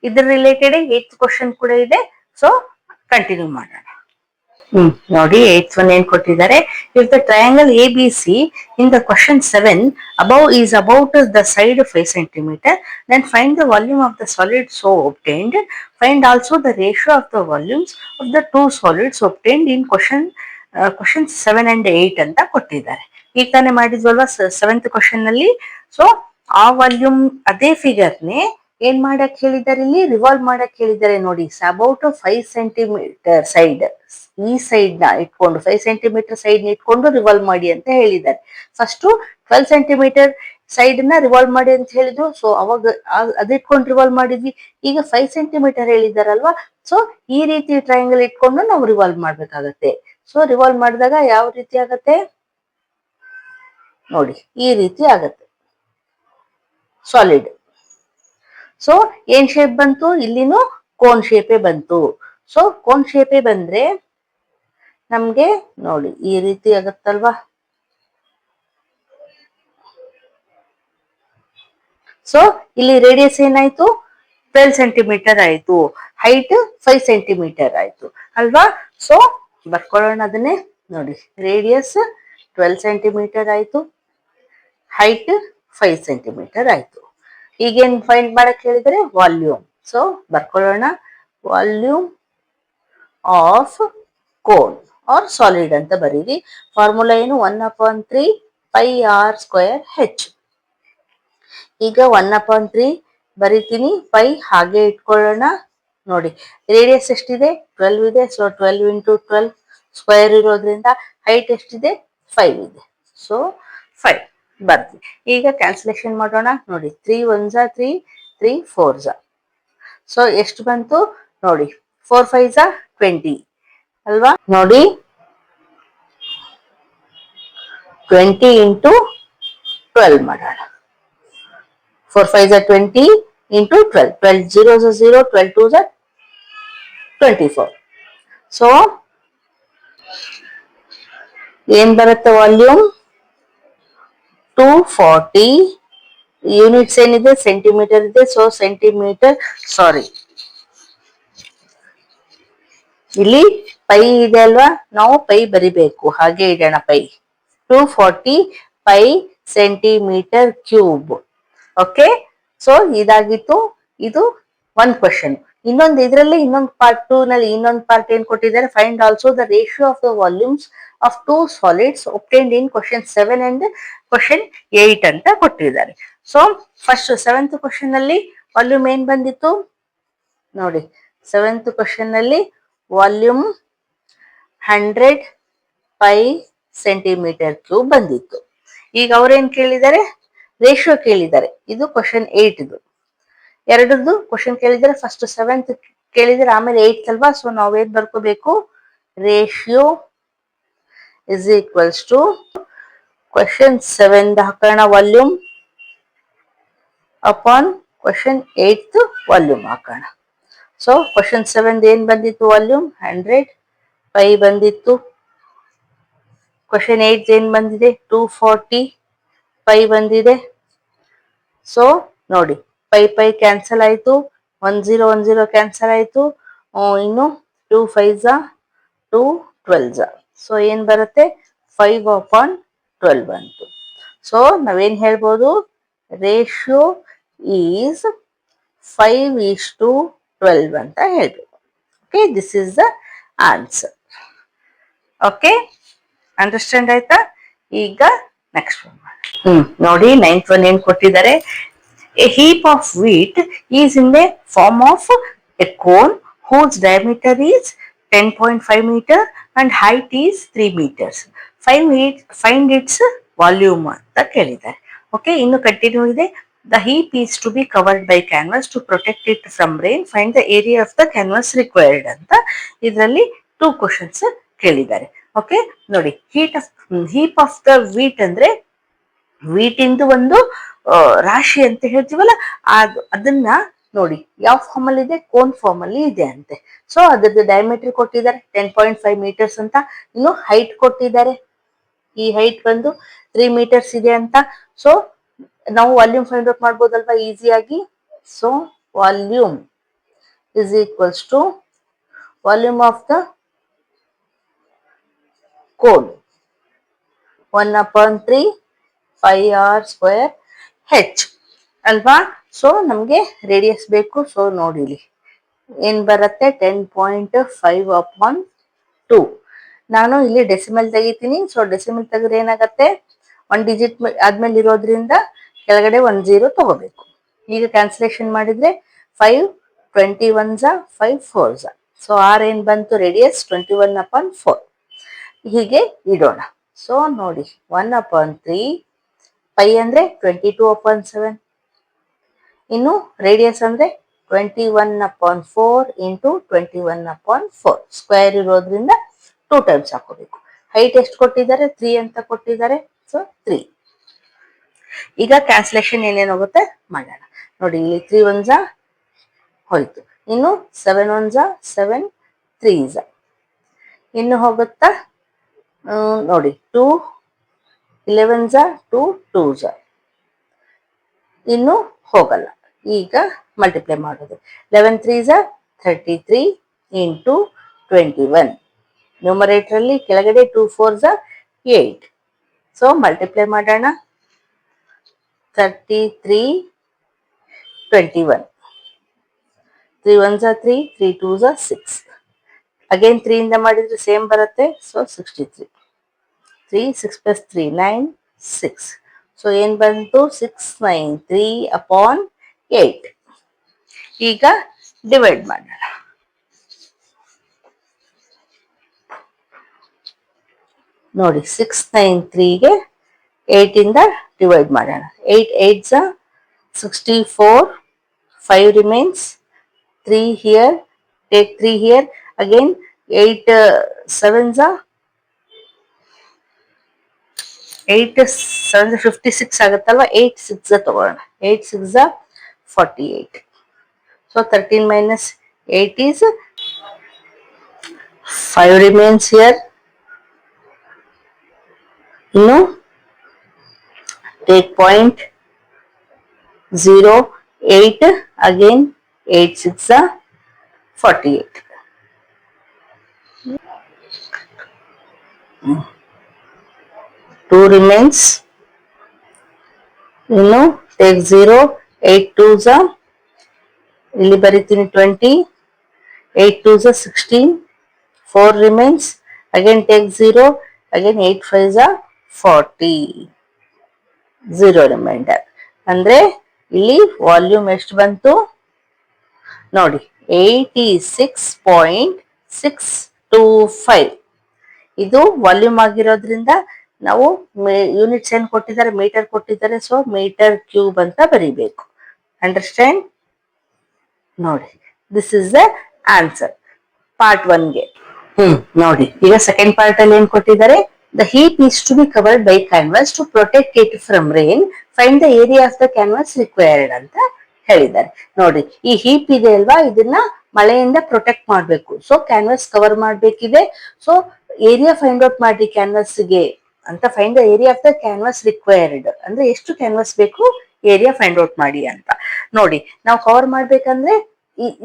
ಇದ್ರ ರಿಲೇಟೆಡ್ 8th ಕ್ವಶನ್ ಕೂಡ ಇದೆ. ಸೊ ಕಂಟಿನ್ಯೂ ಮಾಡೋಣ. ನೋಡಿ 8th one ಏನ್ ಕೊಟ್ಟಿದ್ದಾರೆ. If the triangle A B C in the question 7 above is about the side 5 centimeter, then find the volume of the solid so obtained. Find also the ratio of the volumes of the two solids obtained in question 7 and 8 ಅಂತ ಕೊಟ್ಟಿದ್ದಾರೆ. ಈಗ ತಾನೇ ಮಾಡಿದ್ವಲ್ವಾ 7th ಕ್ವಶನ್ ನಲ್ಲಿ. ಸೊ ಆ ವಾಲ್ಯೂಮ್ ಅದೇ ಫಿಗರ್ನೇ ಏನ್ ಮಾಡಕ್ ಹೇಳಿದ್ದಾರೆ, ಇಲ್ಲಿ ರಿವಾಲ್ವ್ ಮಾಡಕ್ ಹೇಳಿದ್ದಾರೆ. ನೋಡಿ ಅಬೌಟ್ 5 ಸೆಂಟಿಮೀಟರ್ ಸೈಡ್, ಈ ಸೈಡ್ ನ ಇಟ್ಕೊಂಡು 5 ಸೆಂಟಿಮೀಟರ್ ಸೈಡ್ ನ ಇಟ್ಕೊಂಡು ರಿವಾಲ್ವ್ ಮಾಡಿ ಅಂತ ಹೇಳಿದ್ದಾರೆ. ಫಸ್ಟ್ 12 ಸೆಂಟಿಮೀಟರ್ ಸೈಡ್ ನ ರಿವಾಲ್ವ್ ಮಾಡಿ ಅಂತ ಹೇಳಿದ್ರು. ಸೊ ಅವಾಗ ಅದಿಟ್ಕೊಂಡು ರಿವಾಲ್ವ್ ಮಾಡಿದ್ವಿ. ಈಗ 5 ಸೆಂಟಿಮೀಟರ್ ಹೇಳಿದಾರಲ್ವಾ. ಸೊ ಈ ರೀತಿ ಟ್ರಯಾಂಗಲ್ ಇಟ್ಕೊಂಡು ನಾವು ರಿವಾಲ್ವ್ ಮಾಡ್ಬೇಕಾಗತ್ತೆ. ಸೊ ರಿವಾಲ್ವ್ ಮಾಡಿದಾಗ ಯಾವ ರೀತಿ ಆಗತ್ತೆ ನೋಡಿ, ಈ ರೀತಿ ಆಗತ್ತೆ ಸಾಲಿಡ್. ಸೊ ಏನ್ ಶೇಪ್ ಬಂತು, ಇಲ್ಲಿನೂ ಕೋನ್ ಶೇಪೇ ಬಂತು. ಸೊ ಕೋನ್ ಶೇಪೇ ಬಂದ್ರೆ ನಮ್ಗೆ ನೋಡಿ ಈ ರೀತಿ ಆಗತ್ತಲ್ವಾ. ಸೊ ಇಲ್ಲಿ ರೇಡಿಯಸ್ ಏನಾಯ್ತು 12 ಸೆಂಟಿಮೀಟರ್ ಆಯ್ತು, ಹೈಟ್ 5 ಸೆಂಟಿಮೀಟರ್ ಆಯ್ತು ಅಲ್ವಾ. ಸೊ ಬರ್ಕೊಳ್ಳೋಣ ಅದನ್ನೇ. ನೋಡಿ ರೇಡಿಯಸ್ 12 ಸೆಂಟಿಮೀಟರ್ ಆಯ್ತು, ಹೈಟ್ 5 ಸೆಂಟಿಮೀಟರ್ ಆಯ್ತು. ಈಗೇನ್ ಫೈಂಡ್ ಮಾಡಕ್ ಹೇಳಿದ್ರೆ ವಾಲ್ಯೂಮ್. ಸೊ ಬರ್ಕೊಳ್ಳೋಣ. Volume of cone or solid ಅಂತ ಬರೀರಿ. ಫಾರ್ಮುಲಾ ಏನು 1/3 ಪೈ ಆರ್ ಸ್ಕ್ವೇರ್ ಹೆಚ್. ಈಗ 1/3 ಬರಿತೀನಿ, ಪೈ ಹಾಗೆ ಇಟ್ಕೊಳ್ಳೋಣ. ನೋಡಿ ರೇಡಿಯಸ್ ಎಷ್ಟಿದೆ 12 ಇದೆ. ಸೊ 12 ಇಂಟು 12 ಸ್ಕ್ವೇರ್ ಇರೋದ್ರಿಂದ ಹೈಟ್ ಎಷ್ಟಿದೆ 5 ಇದೆ. ಸೊ 5 ಬರ್ತೀವಿ. ಈಗ ಕ್ಯಾನ್ಸಲೇಷನ್ ಮಾಡೋಣ. ನೋಡಿ 3 1s 3 3 4s. ಸೊ ಎಷ್ಟು ಬಂತು ನೋಡಿ, 4 5s 20 ಅಲ್ವಾ. ನೋಡಿ 20 ಇಂಟು 12 ಮಾಡೋಣ. 4 5s 20 into 12, 12 zeros 0, 12 2s 24. So ಏನ್ ಬರುತ್ತೆ ವಾಲ್ಯೂಮ್ 240. ಯೂನಿಟ್ಸ್ ಏನಿದೆ ಸೆಂಟಿಮೀಟರ್ ಇದೆ. ಸೊ ಸೆಂಟಿಮೀಟರ್, ಸಾರಿ ಇಲ್ಲಿ ಪೈ ಇದೆ ಅಲ್ವಾ, ನಾವು ಪೈ ಬರಿಬೇಕು, ಹಾಗೆ ಇಡೋಣ pi. 240 pi centimetre cube. Okay, so ಇದಾಗಿತ್ತು. ಇದು ಒಂದ್ ಕ್ವಶನ್. ಇದರಲ್ಲಿ ಇನ್ನೊಂದು ಪಾರ್ಟ್ 2 ನಲ್ಲಿ ಇನ್ನೊಂದು ಪಾರ್ಟ್ ಏನ್ ಕೊಟ್ಟಿದ್ದಾರೆ, find also the ratio of the volumes of 2 solids obtained in question 7 and question 8 ಅಂತ ಕೊಟ್ಟಿದ್ದಾರೆ. ಸೊ ಫಸ್ಟ್ 7th ಕ್ವಶನ್ ನಲ್ಲಿ ವಾಲ್ಯೂಮ್ ಏನ್ ಬಂದಿತ್ತು ನೋಡಿ. 7th ಕ್ವಶನ್ ನಲ್ಲಿ ವಾಲ್ಯೂಮ್ 100 ಪೈ ಸೆಂಟಿಮೀಟರ್ ಕ್ಯೂಬ್ ಬಂದಿತ್ತು. ಈಗ ಅವ್ರೇನ್ ಕೇಳಿದ್ದಾರೆ, ರೇಷಿಯೋ ಕೇಳಿದ್ದಾರೆ. ಇದು ಕ್ವಶನ್ 8ದು ಎರಡದ್ದು ಕ್ವಶನ್ ಕೇಳಿದ್ದಾರೆ. ಫಸ್ಟ್ 7th ಕೇಳಿದ್ರೆ ಆಮೇಲೆ 8th ಅಲ್ವಾ. ಸೊ ನಾವೇನ್ ಬರ್ಕೋಬೇಕು, ratio is equals to question 7 ಹಾಕೋಣ volume upon question 8th volume ಹಾಕೋಣ. ಸೊ ಕ್ವಶನ್ 7 ಏನ್ ಬಂದಿತ್ತು ವಾಲ್ಯೂಮ್ 100 ಪೈ ಬಂದಿತ್ತು. ಕ್ವಶನ್ 8 ಏನ್ ಬಂದಿದೆ 240 ಪೈ ಬಂದಿದೆ. ಸೊ ನೋಡಿ, ಪೈ ಕ್ಯಾನ್ಸಲ್ ಆಯ್ತು, 1010 ಕ್ಯಾನ್ಸಲ್ ಆಯ್ತು, ಇನ್ನು 2 5 2 12. ಸೊ ಏನ್ ಬರುತ್ತೆ, 5/12 ಬಂತು. ಸೊ ನಾವೇನ್ ಹೇಳ್ಬೋದು, ರೇಷಿಯೋ ಈಸ್ 5:12 ಅಂತ ಹೇಳ್ಬೇಕು. Okay, this is the answer. Okay, understand ಆಯ್ತಾ? ಈಗ ನೆಕ್ಸ್ಟ್ ಒನ್ ನೋಡಿ, 9th ಒನ್ ಏನ್ ಕೊಟ್ಟಿದ್ದಾರೆ, A heap of wheat is in the form of a cone whose diameter is 10.5 meter and height is 3 meters. Find its volume ಅಂತ ಕೇಳಿದ್ದಾರೆ. ಓಕೆ, ಇನ್ನು ಕಂಟಿನ್ಯೂ ಇದೆ. The heap is to be covered by canvas to protect it from rain. Find the area of the canvas required ಅಂತ ಇದರಲ್ಲಿ 2 ಕ್ವಶನ್ಸ್ ಕೇಳಿದ್ದಾರೆ. ಓಕೆ ನೋಡಿ, heap of the wheat ಅಂದ್ರೆ wheat ಇಂದು ಒಂದು ರಾಶಿ ಅಂತ ಹೇಳ್ತೀವಲ್ಲ, ಅದನ್ನ ನೋಡಿ ಯಾವ ಫಾರ್ಮ್ ಅಲ್ಲಿ ಇದೆ, ಕೋನ್ ಫಾರ್ಮ್ ಅಲ್ಲಿ ಇದೆ ಅಂತೆ. ಸೊ ಅದ್ರದ್ದು ಡಯಾಮೀಟರ್ ಕೊಟ್ಟಿದ್ದಾರೆ 10.5 meters ಅಂತ. ಇನ್ನು ಹೈಟ್ ಕೊಟ್ಟಿದ್ದಾರೆ, ಈ ಹೈಟ್ ಬಂದು 3 meters ಇದೆ ಅಂತ. ಸೊ ನಾವು ವಾಲ್ಯೂಮ್ ಫೈಂಡ್ ಔಟ್ ಮಾಡ್ಬೋದಲ್ವಾ ಈಸಿಯಾಗಿ. So volume is equals to volume of the cone 1/3 πr² h ಅಲ್ವಾ. ಸೊ ನಮ್ಗೆ ರೇಡಿಯಸ್ ಬೇಕು. ಸೊ ನೋಡಿಲಿ ಏನ್ ಬರುತ್ತೆ, 10.5/2. ನಾನು ಇಲ್ಲಿ ಡೆಸಿಮಲ್ ತೆಗಿತೀನಿ. ಸೊ ಡೆಸಿಮಲ್ ತೆಗೆದ್ರೆ ಏನಾಗತ್ತೆ, 1 ಡಿಜಿಟ್ ಆದ್ಮೇಲೆ ಇರೋದ್ರಿಂದ ಕೆಳಗಡೆ 1 0 ತಗೋಬೇಕು. ಈಗ ಕ್ಯಾನ್ಸಲೇಷನ್ ಮಾಡಿದ್ರೆ 5 21s 5 4s. ಸೊ ಆರ್ ಏನ್ ಬಂತು, ರೇಡಿಯಸ್ 21/4. ಹೀಗೆ ಇಡೋಣ. ಸೊ ನೋಡಿ, 1/3 ಪೈ ಅಂದ್ರೆ 22/7, ಇನ್ನು ರೇಡಿಯಸ್ ಅಂದ್ರೆ 21/4 ಇಂಟು 21/4. ಸ್ಕ್ವೇರ್ ಇರೋದ್ರಿಂದ 2 times ಹಾಕೋಬೇಕು. ಹೈಟ್ ಎಷ್ಟು ಕೊಟ್ಟಿದ್ದಾರೆ, 3 ಅಂತ ಕೊಟ್ಟಿದ್ದಾರೆ. ಸೊ 3. ಈಗ ಕ್ಯಾನ್ಸಲೇಷನ್ ಏನೇನು ಹೋಗುತ್ತೆ ಮಾಡೋಣ. ನೋಡಿ, ಇಲ್ಲಿ 3 1s ಹೋಯ್ತು, ಇನ್ನು 7 1s 7 3s. ಇನ್ನು ಹೋಗುತ್ತಾ ನೋಡಿ, 2 11s 2 2s. ಇನ್ನು ಹೋಗಲ್ಲ. ಈಗ ಮಲ್ಟಿಪ್ಲೈ ಮಾಡೋದು, 11 3s 33 ಇಂಟು 21. ನ್ಯೂಮರೇಟರ್ ಅಲ್ಲಿ ಕೆಳಗಡೆ 2 4s 8. ಸೊ ಮಲ್ಟಿಪ್ಲೈ ಮಾಡೋಣ, 33 21. 3 1s 3 3 2s 6. ಅಗೇನ್ 3 ಇಂದ ಮಾಡಿದ್ರೆ ಸೇಮ್ ಬರುತ್ತೆ. ಸೊ 63. 3 6 + 3 9 6. ಸೊ ಏನ್ ಬಂತು, 693/8. ಈಗ ಡಿವೈಡ್ ಮಾಡೋಣ. ನೋಡಿ, 693ಗೆ 8 ಇಂದ ಡಿವೈಡ್ ಮಾಡೋಣ. 8 8s 64. 5 remains. 3 here, take 3 here. Again 8 7s 8 7 56 ಆಗುತ್ತಲ್ವಾ. 8 6 ತಗೋಣ. 8 6 48. So 13 minus 8 is 5 remains here. ಇನ್ನು take point 0 8 again 8 6 48. 2 remains. ಇನ್ನು take 0 8 2s ಇಲ್ಲಿ ಬರೀತೀನಿ 20. 8 2s 16. 4 remains. Again take 0. Again 8 5s 40. 0 reminder. ಅಂದ್ರೆ ಇಲ್ಲಿ ವಾಲ್ಯೂಮ್ ಎಷ್ಟು ಬಂತು ನೋಡಿ, 86.625. ಇದು ವಾಲ್ಯೂಮ್ ಆಗಿರೋದ್ರಿಂದ ನಾವು ಯೂನಿಟ್ಸ್ ಏನ್ ಕೊಟ್ಟಿದ್ದಾರೆ, ಮೀಟರ್ ಕೊಟ್ಟಿದ್ದಾರೆ. ಸೊ ಮೀಟರ್ ಕ್ಯೂಬ್ ಅಂತ ಬರೀಬೇಕು. ಅಂಡರ್ಸ್ಟ್ಯಾಂಡ್? ನೋಡಿ, this is the answer part 1ಗೆ. ನೋಡಿ, ಈಗ ಸೆಕೆಂಡ್ ಪಾರ್ಟ್ ಅಲ್ಲಿ ಏನ್ ಕೊಟ್ಟಿದ್ದಾರೆ, the heap is to be covered by canvas to protect it from rain. Find the area of the canvas required ಅಂತ ಹೇಳಿದ್ದಾರೆ. ನೋಡಿ, ಈ ಹೀಪ್ ಇದೆ ಅಲ್ವಾ, ಇದನ್ನ ಮಳೆಯಿಂದ ಪ್ರೊಟೆಕ್ಟ್ ಮಾಡ್ಬೇಕು. ಸೊ ಕ್ಯಾನ್ವಾಸ್ ಕವರ್ ಮಾಡ್ಬೇಕಿದೆ. ಸೊ ಏರಿಯಾ ಫೈಂಡ್ ಔಟ್ ಮಾಡಿ ಕ್ಯಾನ್ವಾಸ್ಗೆ ಅಂತ. Find the area of the canvas required ಅಂದ್ರೆ ಎಷ್ಟು ಕ್ಯಾನ್ವಾಸ್ ಬೇಕು, ಏರಿಯಾ ಫೈಂಡ್ ಔಟ್ ಮಾಡಿ ಅಂತ. ನೋಡಿ ನಾವು ಕವರ್ ಮಾಡ್ಬೇಕಂದ್ರೆ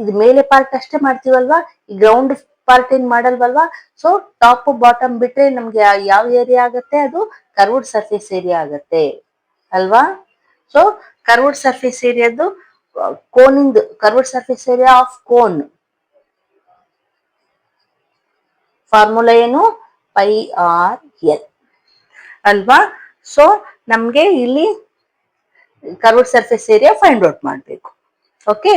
ಇದು ಮೇಲೆ ಪಾರ್ಟ್ ಅಷ್ಟೇ ಮಾಡ್ತೀವಲ್ವಾ, ಈ ಗ್ರೌಂಡ್ ಪಾರ್ಟ್ ಏನ್ ಮಾಡಲ್ವಲ್ವಾ. ಸೊ ಟಾಪ್ ಬಾಟಮ್ ಬಿಟ್ರೆ ನಮ್ಗೆ ಯಾವ ಏರಿಯಾ ಆಗತ್ತೆ, ಅದು ಕರ್ವ್ಡ್ ಸರ್ಫೇಸ್ ಏರಿಯಾ ಆಗತ್ತೆ ಅಲ್ವಾ. ಸೊ ಕರ್ವ್ಡ್ ಸರ್ಫೇಸ್ ಏರಿಯಾದು ಕೋನಿಂದು curved surface area of cone formula ಏನು, ಪೈ ಆರ್ ಎಲ್ ಅಲ್ವಾ. ಸೊ ನಮ್ಗೆ ಇಲ್ಲಿ curved surface area find out ಮಾಡ್ಬೇಕು. ಓಕೆ,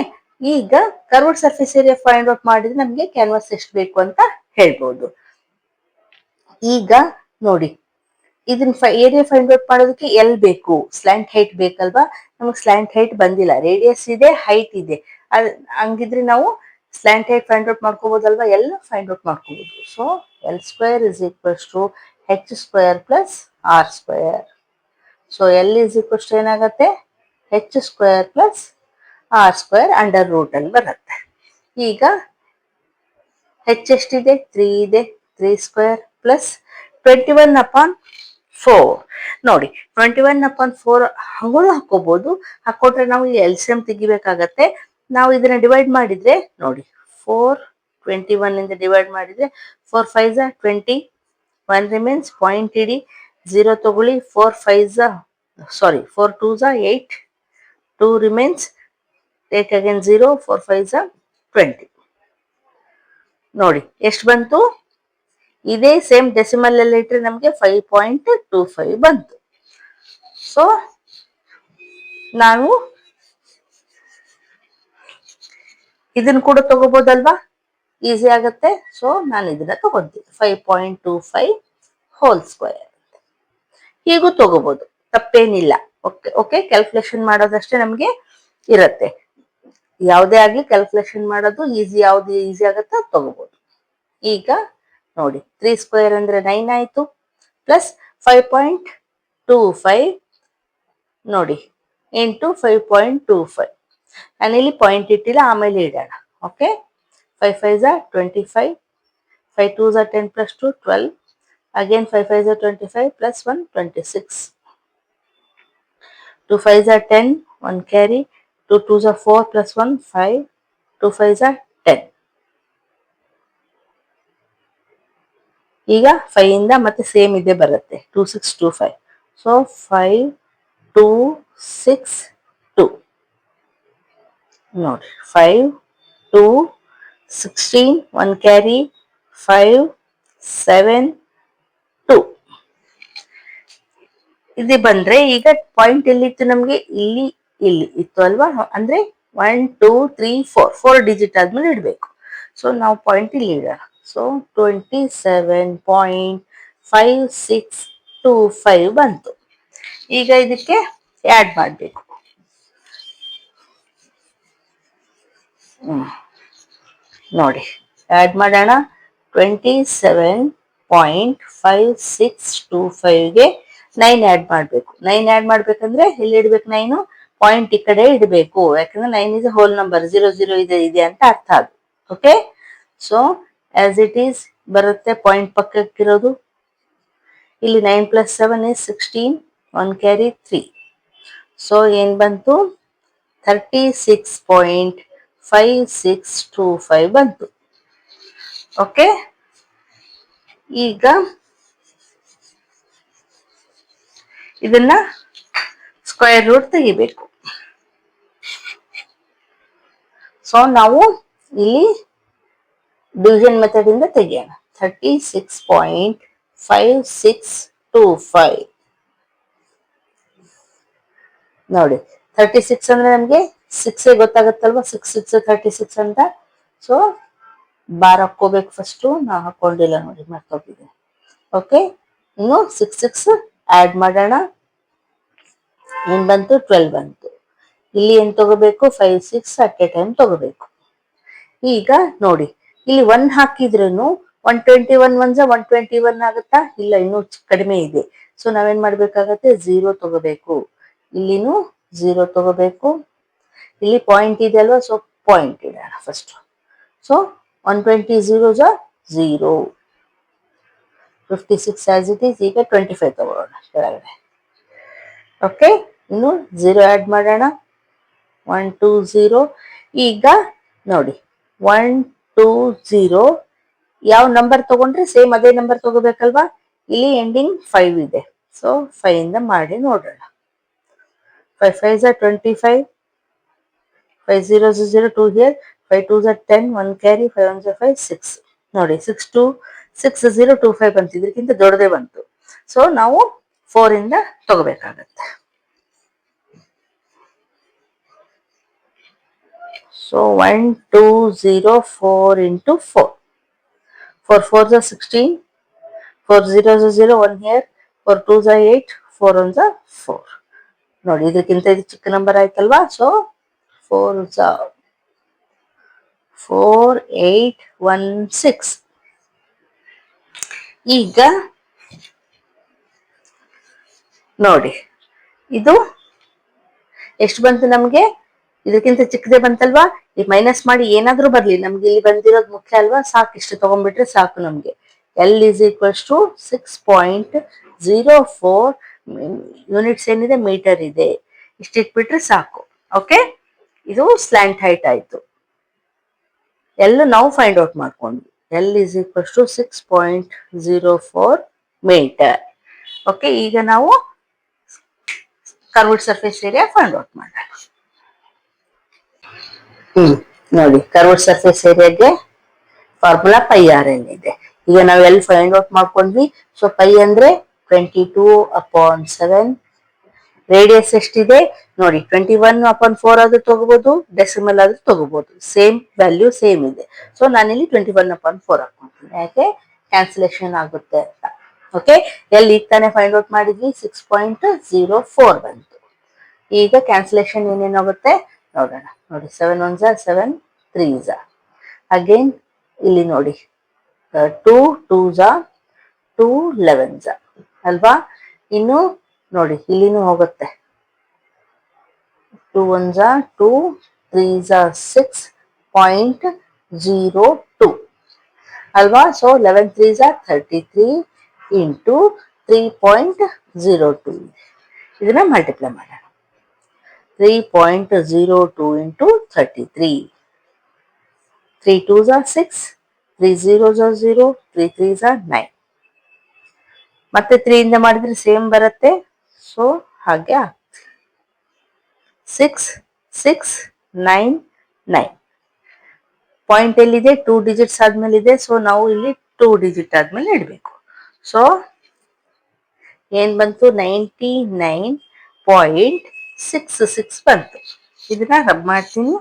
ಈಗ curved surface area find out ಮಾಡಿದ್ರೆ ನಮ್ಗೆ ಕ್ಯಾನ್ವಾಸ್ ಎಷ್ಟು ಬೇಕು ಅಂತ ಹೇಳ್ಬೋದು. ಈಗ ನೋಡಿ ಇದನ್ನ ಏರಿಯಾ ಫೈಂಡ್ ಔಟ್ ಮಾಡೋದಕ್ಕೆ ಎಲ್ ಬೇಕು, ಸ್ಲ್ಯಾಂಟ್ ಹೈಟ್ ಬೇಕಲ್ವಾ. ನಮಗೆ ಸ್ಲ್ಯಾಂಟ್ ಹೈಟ್ ಬಂದಿಲ್ಲ, ರೇಡಿಯಸ್ ಇದೆ, ಹೈಟ್ ಇದೆ. ಹಂಗಿದ್ರೆ ನಾವು ಸ್ಲ್ಯಾಂಟ್ ಹೈಟ್ ಫೈಂಡ್ ಔಟ್ ಮಾಡ್ಕೋಬಹುದಲ್ವಾ, ಎಲ್ ಫೈಂಡ್ ಔಟ್ ಮಾಡ್ಕೋಬಹುದು. So L square is equals to H square plus R square. So L is equals to ಏನಾಗತ್ತೆ, H square plus R square under root ಅಲ್ಲಿ ಬರುತ್ತೆ. ಈಗ ಹೆಚ್ ಎಷ್ಟಿದೆ, 3 ಇದೆ, 3 ಸ್ಕ್ವೇರ್ ಪ್ಲಸ್ 21/4. ನೋಡಿ 21/4 ಹಂಗೂ ಹಾಕೋಬಹುದು. ಹಾಕೊಟ್ರೆ ನಾವು ಈ ಎಲ್ಸಿಎಂ ತೆಗಿಬೇಕಾಗತ್ತೆ. ನಾವು ಇದನ್ನ ಡಿವೈಡ್ ಮಾಡಿದ್ರೆ ನೋಡಿ 4 21 ಇಂದ ಡಿವೈಡ್ ಮಾಡಿದ್ರೆ 4 5 20, 1 ರಿಮೇನ್ಸ್, ಪಾಯಿಂಟ್ ಇಡಿ, 0 ತಗೊಳ್ಳಿ, 4 2 8, 2 ರಿಮೇನ್ಸ್, ಟೇಕ್ ಅಗೇನ್ 0, 4 5 20. ನೋಡಿ ಎಷ್ಟು ಬಂತು, ಇದೇ ಸೇಮ್ ಡೆಸಿಮಲ್ ಅಲ್ಲಿ ಇಟ್ರೆ ನಮ್ಗೆ 5.25 ಬಂತು. ಸೊ ನಾವು ಇದನ್ನ ಕೂಡ ತಗೋಬಹುದಲ್ವಾ, ಈಸಿ ಆಗತ್ತೆ. ಸೊ ನಾನು ಇದನ್ನ ತಗೊಂತೀನಿ 5.25 ಹೋಲ್ ಸ್ಕ್ವೇರ್. ಹೀಗೂ ತಗೋಬಹುದು, ತಪ್ಪೇನಿಲ್ಲ. ಓಕೆ ಓಕೆ, ಕ್ಯಾಲ್ಕುಲೇಷನ್ ಮಾಡೋದಷ್ಟೇ ನಮ್ಗೆ ಇರತ್ತೆ. ಯಾವುದೇ ಆಗ್ಲಿ ಕ್ಯಾಲ್ಕುಲೇಷನ್ ಮಾಡೋದು ಈಸಿ, ಯಾವ್ದು ಈಸಿ ಆಗತ್ತೆ ಅದು ತಗೋಬಹುದು. ಈಗ ನೋಡಿ 3 ಸ್ಕ್ವೇರ್ ಅಂದ್ರೆ 9 ಆಯ್ತು, ಪ್ಲಸ್ 5.25 ನೋಡಿ ಇಂಟು 5.25. ನಾನಿಲ್ಲಿ ಪಾಯಿಂಟ್ ಇಟ್ಟಿಲ್ಲ, ಆಮೇಲೆ ಇಡೋಣ. Okay, 5 5 25, 5 2 10 plus 2 12, again 5 5 25 plus 1 26, 2 5 10, 1 carry, 2 2 4 plus 1 5, 2 5 10. ಈಗ 5 ಇಂದ ಮತ್ತೆ ಸೇಮ್ ಇದೆ ಬರುತ್ತೆ, 2 6 2 5. ಸೊ 5 2 6 2 ನೋಡಿ 5 2 16, 1 ಕ್ಯಾರಿ, 5 7 2. ಇದು ಬಂದ್ರೆ ಈಗ ಪಾಯಿಂಟ್ ಎಲ್ಲಿತ್ತು ನಮ್ಗೆ, ಇಲ್ಲಿ ಇಲ್ಲಿ ಇತ್ತು ಅಲ್ವಾ. ಅಂದ್ರೆ 1 2 3 4 ಡಿಜಿಟ್ ಆದ್ಮೇಲೆ ಇಡ್ಬೇಕು. ಸೊ ನಾವು ಪಾಯಿಂಟ್ ಇಲ್ಲಿ ಇಡೋಣ. ಸೊ 27.5625 ಬಂತು. ಈಗ ಇದಕ್ಕೆ ಆಡ್ ಮಾಡಬೇಕು. ನೋಡಿ ಆಡ್ ಮಾಡೋಣ. 27.5625ಗೆ 9 ಆಡ್ ಮಾಡಬೇಕು. 9 ಆಡ್ ಮಾಡ್ಬೇಕಂದ್ರೆ ಎಲ್ಲಿ ಇಡ್ಬೇಕು, 9 ಪಾಯಿಂಟ್ ಈ ಕಡೆ ಇಡಬೇಕು. ಯಾಕಂದ್ರೆ 9 ಇಸ್ ಹೋಲ್ ನಂಬರ್, 0 0 ಇದೆ ಅಂತ ಅರ್ಥ ಅದು. Okay, so as it is ಬರುತ್ತೆ, ಪಾಯಿಂಟ್ ಪಕ್ಕಕ್ಕಿರೋದು. ಇಲ್ಲಿ 9 + 7 is 16, 1 ಕ್ಯಾರಿ 3. ಸೊ ಏನ್ ಬಂತು, 36.5625 ಬಂತು. ಓಕೆ, ಈಗ ಇದನ್ನ ಸ್ಕ್ವೇರ್ ರೂಟ್ ತೆಗಿಬೇಕು. ಸೊ ನಾವು ಇಲ್ಲಿ ಡಿವಿಷನ್ ಮೆಥಡ್ ಇಂದ ತೆಗಿಯೋಣ. 36.5625 ನೋಡಿ. 36 ಅಂದ್ರೆ ನಮ್ಗೆ 6 ಗೊತ್ತಾಗತ್ತಲ್ವಾ, 6 6 36 ಅಂತ. ಸೊ ಬಾರ್ ಹಾಕೋಬೇಕು ಫಸ್ಟ್, ನಾ ಹಾಕೊಂಡಿಲ್ಲ ನೋಡಿ, ಮರ್ತೋಗಿದ್ದೀನಿ. ಓಕೆ, ಇನ್ನು 6 6 ಆಡ್ ಮಾಡೋಣ. ಏನ್ ಬಂತು, 12 ಬಂತು. ಇಲ್ಲಿ ಏನ್ ತಗೋಬೇಕು, 5 6 ಅಟ್ ಎ ಟೈಮ್ ತಗೋಬೇಕು. ಈಗ ನೋಡಿ ಇಲ್ಲಿ 1 ಹಾಕಿದ್ರೂ 121 1 121 ಆಗುತ್ತಾ, ಇಲ್ಲ ಇನ್ನೂ ಕಡಿಮೆ ಇದೆ. ಸೊ ನಾವೇನ್ ಮಾಡ್ಬೇಕಾಗತ್ತೆ, 0 ತಗೋಬೇಕು. ಇಲ್ಲಿನೂ 0 ತಗೋಬೇಕು. ಇಲ್ಲಿ ಪಾಯಿಂಟ್ ಇದೆ ಅಲ್ವಾ, ಸೊ ಪಾಯಿಂಟ್ ಇಡೋಣ first. So 120 0 0, 56 as it is. ಈಗ 25 ತಗೊಳ್ಳೋಣ ಕೆಳಗಡೆ. ಓಕೆ, ಇನ್ನು 0 ಆ್ಯಡ್ ಮಾಡೋಣ. 1 2 0. ಈಗ ನೋಡಿ 1 2 0 ಯಾವ ನಂಬರ್ ತಗೊಂಡ್ರೆ ಸೇಮ್ ಅದೇ ನಂಬರ್ ತಗೋಬೇಕಲ್ವಾ. ಇಲ್ಲಿ ಎಂಡಿಂಗ್ 5 ಇದೆ, ಸೊ 5 ಇಂದ ಮಾಡಿ ನೋಡೋಣ. 5 5 25, 5 0 0 2 here, 5 2 10, 1 carry, 5 1 5 6. ನೋಡಿ 6 2 6 0 2 5 ಬಂತು, ಇದಕ್ಕಿಂತ ದೊಡ್ಡದೇ ಬಂತು. ಸೊ ನಾವು 4 ಇಂದ ತಗೋಬೇಕಾಗತ್ತೆ. So 1 2 0 4 into 4. 4 4 16, 4 0 0 1 here, 4 2 8, 4 1 4. ನೋಡಿ ಇದಕ್ಕಿಂತ ಇದು ಚಿಕ್ಕ ನಂಬರ್ ಆಯ್ತಲ್ವಾ. ಸೊ 4 4 8 1 6. ಈಗ ನೋಡಿ ಇದು ಎಷ್ಟು ಬಂತು ನಮ್ಗೆ, ಇದಕ್ಕಿಂತ ಚಿಕ್ಕದೇ ಬಂತಲ್ವಾ. ಈ ಮೈನಸ್ ಮಾಡಿ ಏನಾದ್ರೂ ಬರ್ಲಿ, ನಮ್ಗೆ ಇಲ್ಲಿ ಬಂದಿರೋದು ಮುಖ್ಯ ಅಲ್ವಾ. ಸಾಕು, ಇಷ್ಟು ತಗೊಂಡ್ಬಿಟ್ರೆ ಸಾಕು ನಮ್ಗೆ. L is equals to 6.04 units ಏನಿದೆ, ಮೀಟರ್ ಇದೆ. ಇಷ್ಟಿಟ್ಬಿಟ್ರೆ ಸಾಕು. ಓಕೆ, ಇದು ಸ್ಲ್ಯಾಂಟ್ ಹೈಟ್ ಆಯ್ತು. ಎಲ್ಲ ನಾವು ಫೈಂಡ್ ಔಟ್ ಮಾಡ್ಕೊಂಡ್ವಿ. L is equals to 6.04 metre. Okay, ಈಗ ನಾವು curved surface area find out ಮಾಡೋಣ. ನೋಡಿ ಕರ್ವ್ಡ್ ಸರ್ಫೇಸ್ ಏರಿಯಾಗೆ ಫಾರ್ಮುಲಾ ಪೈ ಆರ್ ಎಲ್ ಇದೆ. ಈಗ ನಾವು ಎಲ್ಲಿ ಫೈಂಡ್ ಔಟ್ ಮಾಡ್ಕೊಂಡ್ವಿ. ಸೊ ಪೈ ಅಂದ್ರೆ 22/7. ರೇಡಿಯಸ್ ಎಷ್ಟಿದೆ ನೋಡಿ, 21/4 ಆದ್ರೂ ತಗೋಬಹುದು, ಡೆಸಿಮಲ್ ಆದ್ರೂ ತಗೋಬಹುದು. ಸೇಮ್ ವ್ಯಾಲ್ಯೂ ಸೇಮ್ ಇದೆ. ಸೊ ನಾನಿಲ್ಲಿ 21/4 ಹಾಕೊಂತೀನಿ, ಯಾಕೆ ಕ್ಯಾನ್ಸಲೇಷನ್ ಆಗುತ್ತೆ ಅಂತ. ಓಕೆ, ಎಲ್ಲಿ ಈಗ ತಾನೇ ಫೈಂಡ್ ಔಟ್ ಮಾಡಿದ್ವಿ, 6.04 ಬಂತು. ಈಗ ಕ್ಯಾನ್ಸಲೇಷನ್ ಏನೇನಾಗುತ್ತೆ ನೋಡೋಣ. ನೋಡಿ 7 1 7, 3 ಅಗೇನ್ ಇಲ್ಲಿ ನೋಡಿ 2 2 2 11 ಅಲ್ವಾ. ಇನ್ನು ನೋಡಿ ಇಲ್ಲಿನೂ ಹೋಗುತ್ತೆ. 2 1 2, 3 6.02 ಅಲ್ವಾ. So 11 3 33 into 3.02. ಇದನ್ನ ಮಲ್ಟಿಪ್ಲೈ ಮಾಡೋಣ. 3.02 into 33. 3 2 6, 3 0 0, 3 3 9. ಮತ್ತೆ 3 ಇಂದ ಮಾಡಿದ್ರೆ ಸೇಮ್ ಬರುತ್ತೆ. ಸೊ ಹಾಗೆ 6 6 9 9. ಪಾಯಿಂಟ್ ಎಲ್ಲಿದೆ, 2 ಡಿಜಿಟ್ಸ್ ಆದ್ಮೇಲೆ ಇದೆ. ಸೊ ನಾವು ಇಲ್ಲಿ 2 ಡಿಜಿಟ್ ಆದ್ಮೇಲೆ ಇಡಬೇಕು. ಸೊ ಏನ್ ಬಂತು, 99.66 ಬಂತು. ಇದನ್ನ ರಬ್ ಮಾಡ್ತೀನಿ.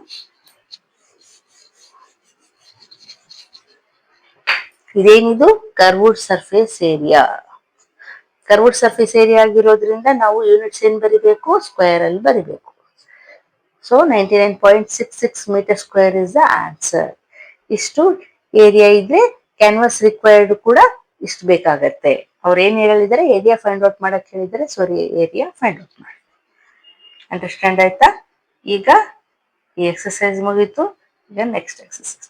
ಇದೇನಿದು, curved surface area. Curved surface area ಆಗಿರೋದ್ರಿಂದ ನಾವು ಯೂನಿಟ್ಸ್ ಏನ್ ಬರಿಬೇಕು, ಸ್ಕ್ವೇರ್ ಅಲ್ಲಿ ಬರಿಬೇಕು. So 99.66 metre square is the answer. ಇಷ್ಟು ಏರಿಯಾ ಇದ್ರೆ ಕ್ಯಾನ್ವಾಸ್ ರಿಕ್ವೈರ್ಡ್ ಕೂಡ ಇಷ್ಟು ಬೇಕಾಗತ್ತೆ. ಅವ್ರು ಏನ್ ಹೇಳಿದ್ದಾರೆ, ಏರಿಯಾ ಫೈಂಡ್ ಔಟ್ ಮಾಡಕ್ ಹೇಳಿದ್ದಾರೆ. ಸೊ ಏರಿಯಾ ಫೈಂಡ್ ಔಟ್ ಮಾಡಿ. ಅಂಡರ್ಸ್ಟ್ಯಾಂಡ್ ಆಯ್ತಾ. ಈಗ ಈ ಎಕ್ಸರ್ಸೈಸ್ ಮುಗೀತು. ಈಗ ನೆಕ್ಸ್ಟ್ ಎಕ್ಸರ್ಸೈಸ್.